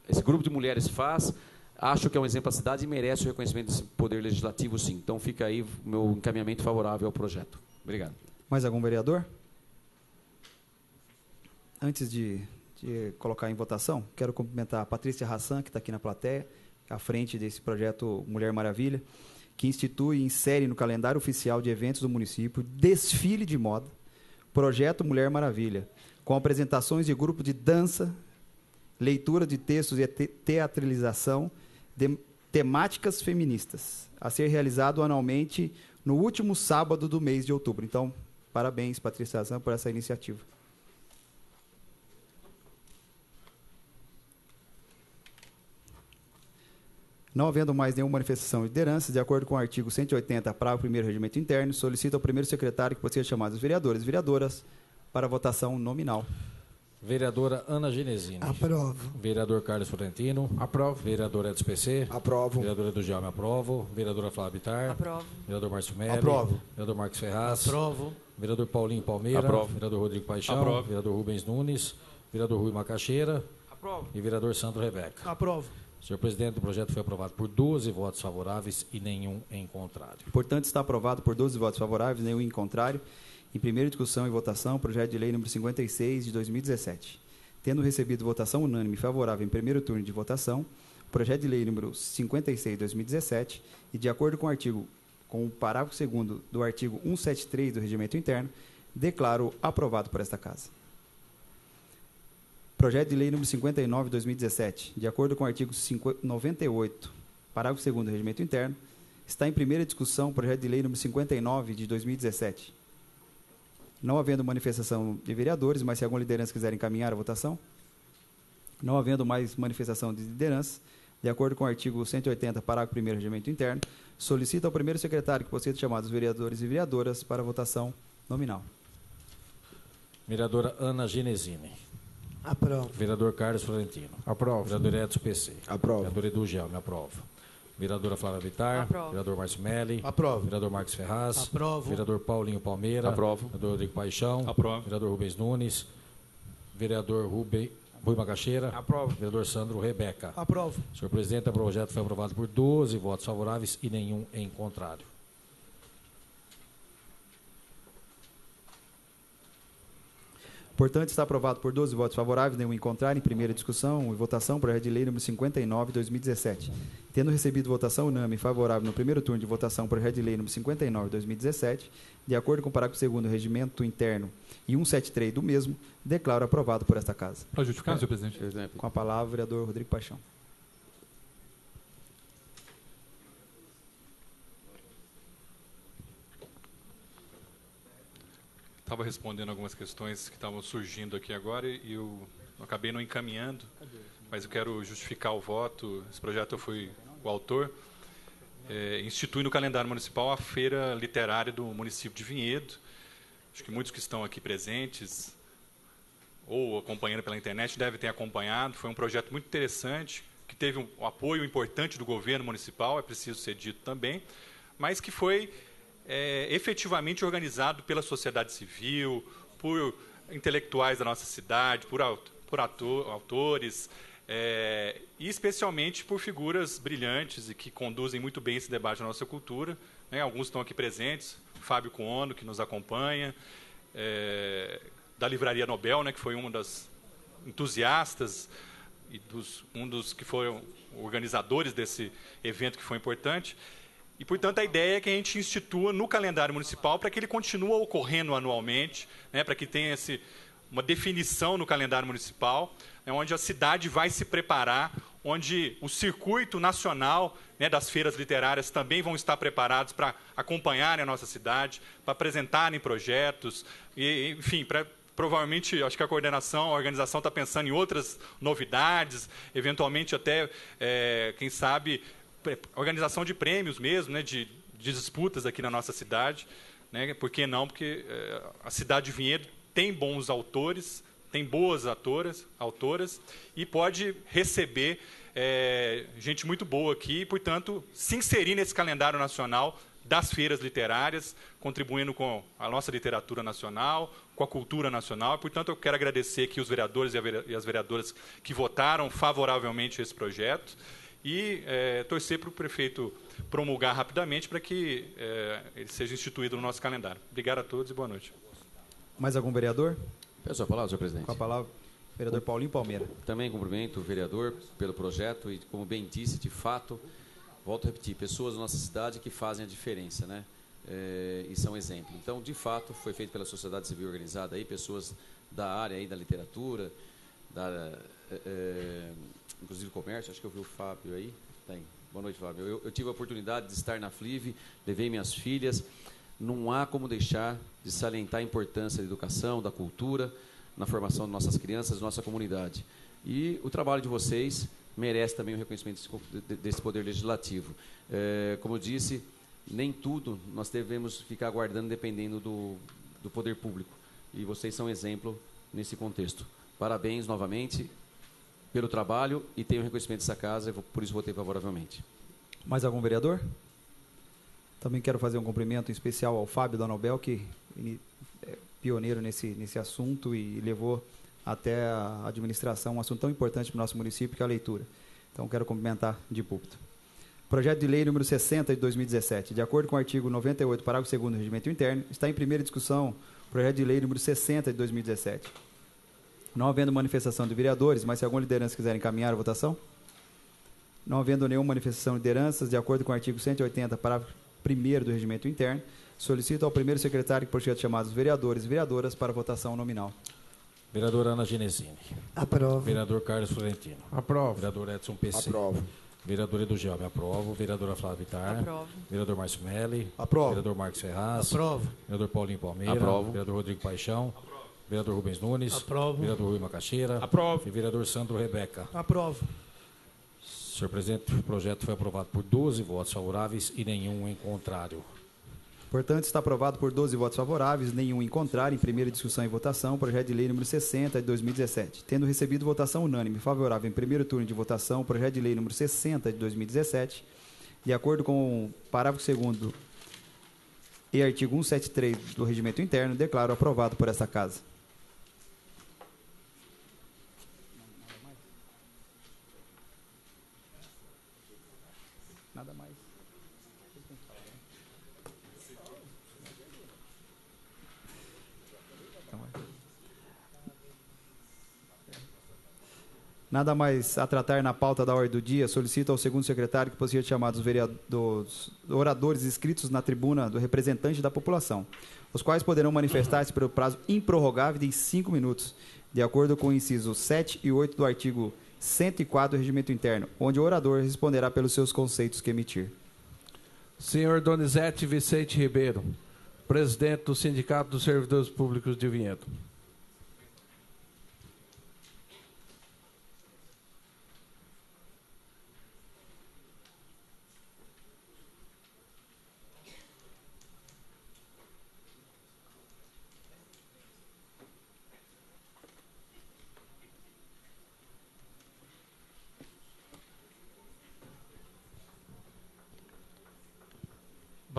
esse grupo de mulheres faz, acho que é um exemplo da cidade e merece o reconhecimento desse Poder Legislativo, sim. Então, fica aí o meu encaminhamento favorável ao projeto. Obrigado. Mais algum vereador? Antes de colocar em votação, quero cumprimentar a Patrícia Hassan, que está aqui na plateia, à frente desse projeto Mulher Maravilha, que institui e insere no calendário oficial de eventos do município desfile de moda, projeto Mulher Maravilha, com apresentações de grupo de dança, leitura de textos e teatralização de temáticas feministas, a ser realizado anualmente no último sábado do mês de outubro. Então, parabéns, Patrícia Hassan, por essa iniciativa. Não havendo mais nenhuma manifestação de liderança, de acordo com o artigo 180, parágrafo 1º do Regimento Interno, solicito ao primeiro secretário que possa chamar os vereadores e vereadoras para votação nominal. Vereadora Ana Genesini. Aprovo. Vereador Carlos Florentino. Aprovo. Vereador Edson PC. Aprovo. Vereadora do Jaume, aprovo. Vereadora Flávia Bittar. Aprovo. Vereador Márcio Melli. Aprovo. Vereador Marcos Ferraz. Aprovo. Vereador Paulinho Palmeira. Aprovo. Vereador Rodrigo Paixão. Aprovo. Vereador Rubens Nunes. Vereador Rui Macaxeira. Aprovo. E vereador Sandro Rebeca. Aprovo. Senhor presidente, o projeto foi aprovado por 12 votos favoráveis e nenhum em contrário. Portanto, está aprovado por 12 votos favoráveis, nenhum em contrário. Em primeira discussão e votação, o projeto de lei número 56 de 2017. Tendo recebido votação unânime favorável em primeiro turno de votação, o projeto de lei número 56 de 2017 e de acordo com o parágrafo 2º do artigo 173 do Regimento Interno, declaro aprovado por esta Casa. Projeto de lei número 59 de 2017, de acordo com o artigo 98, parágrafo 2º do Regimento Interno, está em primeira discussão o projeto de lei número 59 de 2017. Não havendo manifestação de vereadores, mas se alguma liderança quiser encaminhar a votação, não havendo mais manifestação de liderança, de acordo com o artigo 180, parágrafo 1º do Regimento Interno, solicito ao primeiro secretário que possa ser chamado os vereadores e vereadoras para votação nominal. Vereadora Ana Genesini. Aprovo. Vereador Carlos Florentino. Aprovo. Vereador Edson PC. Aprovo. Vereador Edu Gelme, aprovo. Vereadora Flávia Bittar. Aprovo. Vereador Márcio Melli. Aprovo. Vereador Marcos Ferraz. Aprovo. Vereador Paulinho Palmeira. Aprovo. Vereador Rodrigo Paixão. Aprovo. Vereador Rubens Nunes. Vereador Rui Macaxeira. Aprovo. Vereador Sandro Rebeca. Aprovo. Senhor presidente, o projeto foi aprovado por 12 votos favoráveis e nenhum em contrário. Portanto, está aprovado por 12 votos favoráveis, nenhum em contrário, em primeira discussão e votação, projeto de lei número 59 de 2017. Tendo recebido votação unânime favorável no primeiro turno de votação, projeto de lei número 59 de 2017, de acordo com o parágrafo 2º do Regimento Interno e 173 do mesmo, declaro aprovado por esta Casa. Para justificar, senhor presidente. Com a palavra, o vereador Rodrigo Paixão. Estava respondendo algumas questões que estavam surgindo aqui agora e eu acabei não encaminhando, mas eu quero justificar o voto. Esse projeto eu fui o autor. Institui no calendário municipal a feira literária do município de Vinhedo. Acho que muitos que estão aqui presentes ou acompanhando pela internet, deve ter acompanhado. Foi um projeto muito interessante, que teve um apoio importante do governo municipal, é preciso ser dito também, mas que foi efetivamente organizado pela sociedade civil, por intelectuais da nossa cidade, por autores, e especialmente por figuras brilhantes e que conduzem muito bem esse debate na nossa cultura, né? Alguns estão aqui presentes, Fábio Cuono, que nos acompanha, da Livraria Nobel, né, que foi uma das entusiastas e um dos que foram organizadores desse evento, que foi importante. E, portanto, a ideia é que a gente institua no calendário municipal para que ele continue ocorrendo anualmente, né, para que tenha uma definição no calendário municipal, né, onde a cidade vai se preparar, onde o circuito nacional, né, das feiras literárias também vão estar preparados para acompanharem a nossa cidade, para apresentarem projetos, e, enfim, provavelmente, acho que a coordenação, a organização está pensando em outras novidades, eventualmente até, quem sabe, organização de prêmios mesmo, né, de disputas aqui na nossa cidade, né, por que não? Porque a cidade de Vinhedo tem bons autores, tem boas autoras, e pode receber gente muito boa aqui, e, portanto, se inserir nesse calendário nacional das feiras literárias, contribuindo com a nossa literatura nacional, com a cultura nacional. Portanto, eu quero agradecer aqui os vereadores e as vereadoras que votaram favoravelmente esse projeto e torcer para o prefeito promulgar rapidamente para que ele seja instituído no nosso calendário. Obrigado a todos e boa noite. Mais algum vereador? Peço a palavra, senhor presidente. Com a palavra, vereador Paulinho Palmeira. Também cumprimento o vereador pelo projeto e, como bem disse, de fato, volto a repetir, pessoas da nossa cidade que fazem a diferença, né? E são exemplo. Então, de fato, foi feito pela sociedade civil organizada, aí, pessoas da área aí, da literatura, inclusive do comércio, acho que eu vi o Fábio aí. Tem. Boa noite, Fábio. Eu tive a oportunidade de estar na FLIV, levei minhas filhas. Não há como deixar de salientar a importância da educação, da cultura, na formação de nossas crianças, da nossa comunidade. E o trabalho de vocês merece também o reconhecimento desse poder legislativo. Como eu disse, nem tudo nós devemos ficar aguardando dependendo do poder público. E vocês são exemplo nesse contexto. Parabéns novamente pelo trabalho e tenho o reconhecimento dessa casa, por isso votei favoravelmente. Mais algum vereador? Também quero fazer um cumprimento especial ao Fábio da Nobel, que é pioneiro nesse assunto e levou até a administração um assunto tão importante para o nosso município, que é a leitura. Então, quero cumprimentar de púlpito. Projeto de lei número 60 de 2017. De acordo com o artigo 98, parágrafo 2º do Regimento Interno, está em primeira discussão o projeto de lei número 60 de 2017. Não havendo manifestação de vereadores, mas se alguma liderança quiser encaminhar a votação? Não havendo nenhuma manifestação de lideranças, de acordo com o artigo 180, parágrafo 1º do Regimento Interno, solicito ao primeiro secretário que proceda chamar os vereadores e vereadoras para votação nominal. Vereadora Ana Genesini. Aprovo. Vereador Carlos Florentino. Aprovo. Vereador Edson PC. Aprovo. Vereador Edu Gelme, aprovo. Vereadora Flávia Vittar. Aprovo. Vereador Márcio Melli. Aprovo. Vereador Marcos Ferraz. Aprovo. Vereador Paulinho Palmeira. Aprovo. Vereador Rodrigo Paixão. Aprovo. Vereador Rubens Nunes. Aprovo. Vereador Rui Macaxeira. Aprovo. E vereador Sandro Rebeca. Aprovo. Senhor presidente, o projeto foi aprovado por 12 votos favoráveis e nenhum em contrário. Portanto, está aprovado por 12 votos favoráveis, nenhum em contrário, em primeira discussão e votação, o projeto de lei número 60 de 2017. Tendo recebido votação unânime favorável em primeiro turno de votação, o projeto de lei número 60 de 2017, de acordo com o parágrafo 2º e artigo 173 do Regimento Interno, declaro aprovado por esta Casa. Nada mais. Nada mais a tratar na pauta da ordem do dia, solicito ao segundo secretário que proceda chamar os oradores inscritos na tribuna do representante da população, os quais poderão manifestar-se pelo prazo improrrogável de 5 minutos, de acordo com o inciso 7 e 8 do artigo 104 do Regimento Interno, onde o orador responderá pelos seus conceitos que emitir. Senhor Donizete Vicente Ribeiro, presidente do Sindicato dos Servidores Públicos de Vinhedo.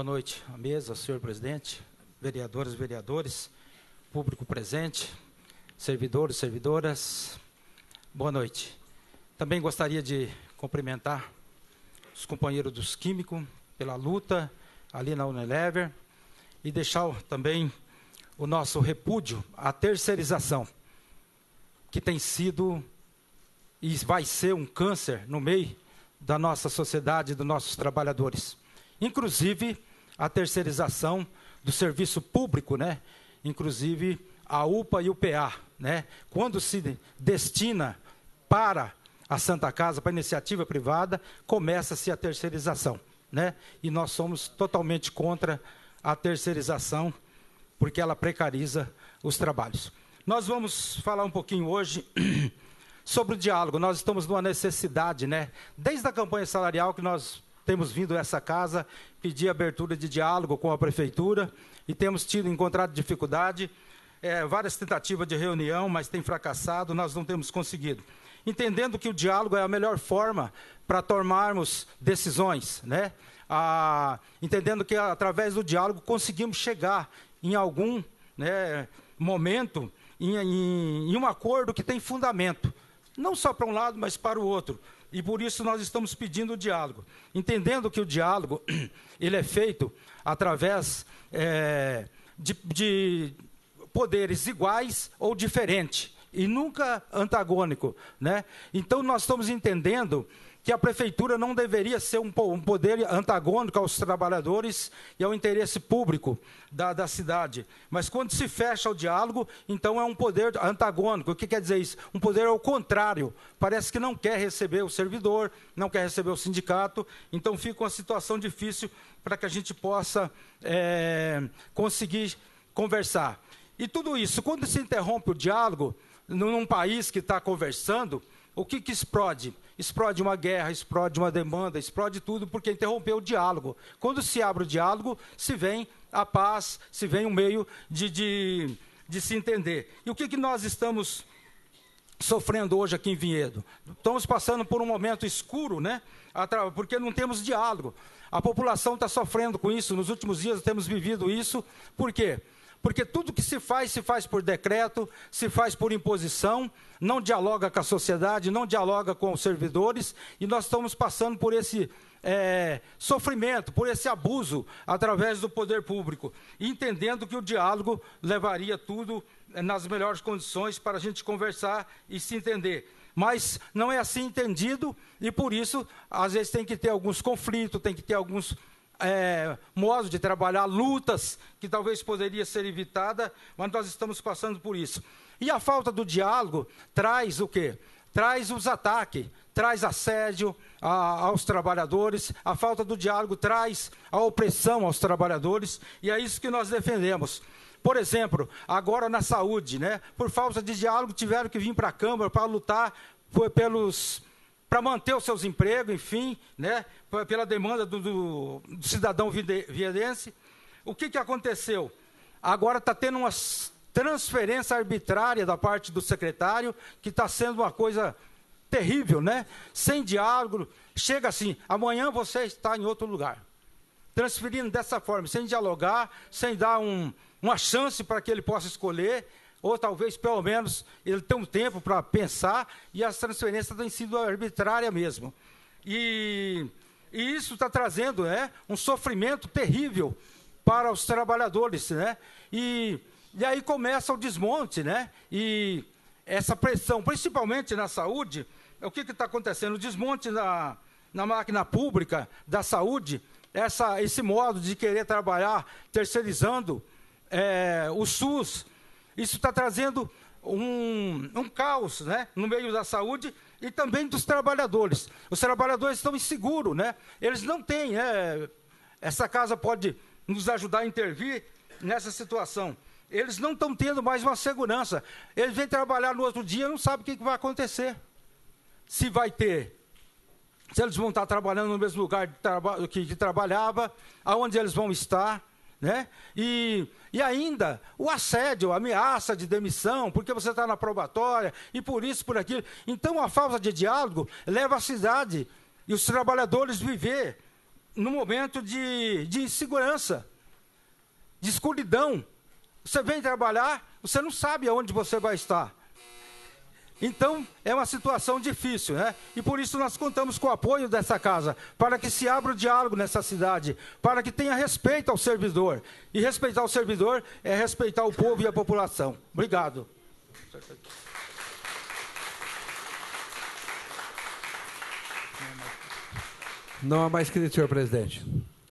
Boa noite à mesa, senhor presidente, vereadoras e vereadores, público presente, servidores e servidoras. Boa noite. Também gostaria de cumprimentar os companheiros dos químicos pela luta ali na Unilever e deixar também o nosso repúdio à terceirização, que tem sido e vai ser um câncer no meio da nossa sociedade, dos nossos trabalhadores. Inclusive, a terceirização do serviço público, né? Inclusive a UPA e o PA, né? Quando se destina para a Santa Casa, para a iniciativa privada, começa-se a terceirização, né? E nós somos totalmente contra a terceirização, porque ela precariza os trabalhos. Nós vamos falar um pouquinho hoje sobre o diálogo. Nós estamos numa necessidade, né? Desde a campanha salarial que nós temos vindo a essa casa pedir abertura de diálogo com a prefeitura e temos encontrado dificuldade, várias tentativas de reunião, mas tem fracassado, nós não temos conseguido. Entendendo que o diálogo é a melhor forma para tomarmos decisões, né? Entendendo que através do diálogo conseguimos chegar em algum, né, momento em um acordo que tem fundamento, não só para um lado, mas para o outro. E por isso nós estamos pedindo o diálogo, entendendo que o diálogo ele é feito através de poderes iguais ou diferentes, e nunca antagônico, né? Então nós estamos entendendo que a prefeitura não deveria ser um poder antagônico aos trabalhadores e ao interesse público da cidade. Mas quando se fecha o diálogo, então é um poder antagônico. O que quer dizer isso? Um poder ao contrário. Parece que não quer receber o servidor, não quer receber o sindicato, então fica uma situação difícil para que a gente possa conseguir conversar. E tudo isso, quando se interrompe o diálogo, num país que está conversando, o que explode? Explode uma guerra, explode uma demanda, explode tudo, porque interrompeu o diálogo. Quando se abre o diálogo, se vem a paz, se vem um meio de se entender. E o que nós estamos sofrendo hoje aqui em Vinhedo? Estamos passando por um momento escuro, né? Porque não temos diálogo. A população está sofrendo com isso, nos últimos dias temos vivido isso. Por quê? Porque tudo que se faz por decreto, se faz por imposição, não dialoga com a sociedade, não dialoga com os servidores, e nós estamos passando por esse sofrimento, por esse abuso através do poder público, entendendo que o diálogo levaria tudo nas melhores condições para a gente conversar e se entender. Mas não é assim entendido, e por isso, às vezes, tem que ter alguns conflitos, tem que ter alguns modos de trabalhar, lutas que talvez poderia ser evitada, mas nós estamos passando por isso. E a falta do diálogo traz o quê? Traz os ataques, traz assédio aos trabalhadores, a falta do diálogo traz a opressão aos trabalhadores, e é isso que nós defendemos. Por exemplo, agora na saúde, né? Por falta de diálogo, tiveram que vir para a Câmara para lutar para manter os seus empregos, enfim, né, pela demanda do cidadão viendense. O que aconteceu? Agora está tendo uma transferência arbitrária da parte do secretário, que está sendo uma coisa terrível, né? Sem diálogo, chega assim, amanhã você está em outro lugar. Transferindo dessa forma, sem dialogar, sem dar uma chance para que ele possa escolher, ou talvez, pelo menos, ele tenha um tempo para pensar, e as transferências têm sido arbitrárias mesmo. E isso está trazendo, né, um sofrimento terrível para os trabalhadores, né? E aí começa o desmonte, né? E essa pressão, principalmente na saúde, o que está acontecendo? O desmonte na máquina pública da saúde, esse modo de querer trabalhar terceirizando o SUS, isso está trazendo um caos, né, no meio da saúde e também dos trabalhadores. Os trabalhadores estão inseguros, né? Eles não têm, essa casa pode nos ajudar a intervir nessa situação. Eles não estão tendo mais uma segurança. Eles vêm trabalhar no outro dia e não sabem o que vai acontecer. Se vai ter, se eles vão estar trabalhando no mesmo lugar que trabalhava, aonde eles vão estar, né? E ainda o assédio, a ameaça de demissão, porque você está na probatória, e por isso, por aquilo. Então, a falta de diálogo leva a cidade e os trabalhadores viver num momento de insegurança, de escuridão. Você vem trabalhar, você não sabe aonde você vai estar. Então, é uma situação difícil, né? E por isso nós contamos com o apoio dessa casa, para que se abra o diálogo nessa cidade, para que tenha respeito ao servidor. E respeitar o servidor é respeitar o povo e a população. Obrigado. Não há mais crítica, senhor presidente.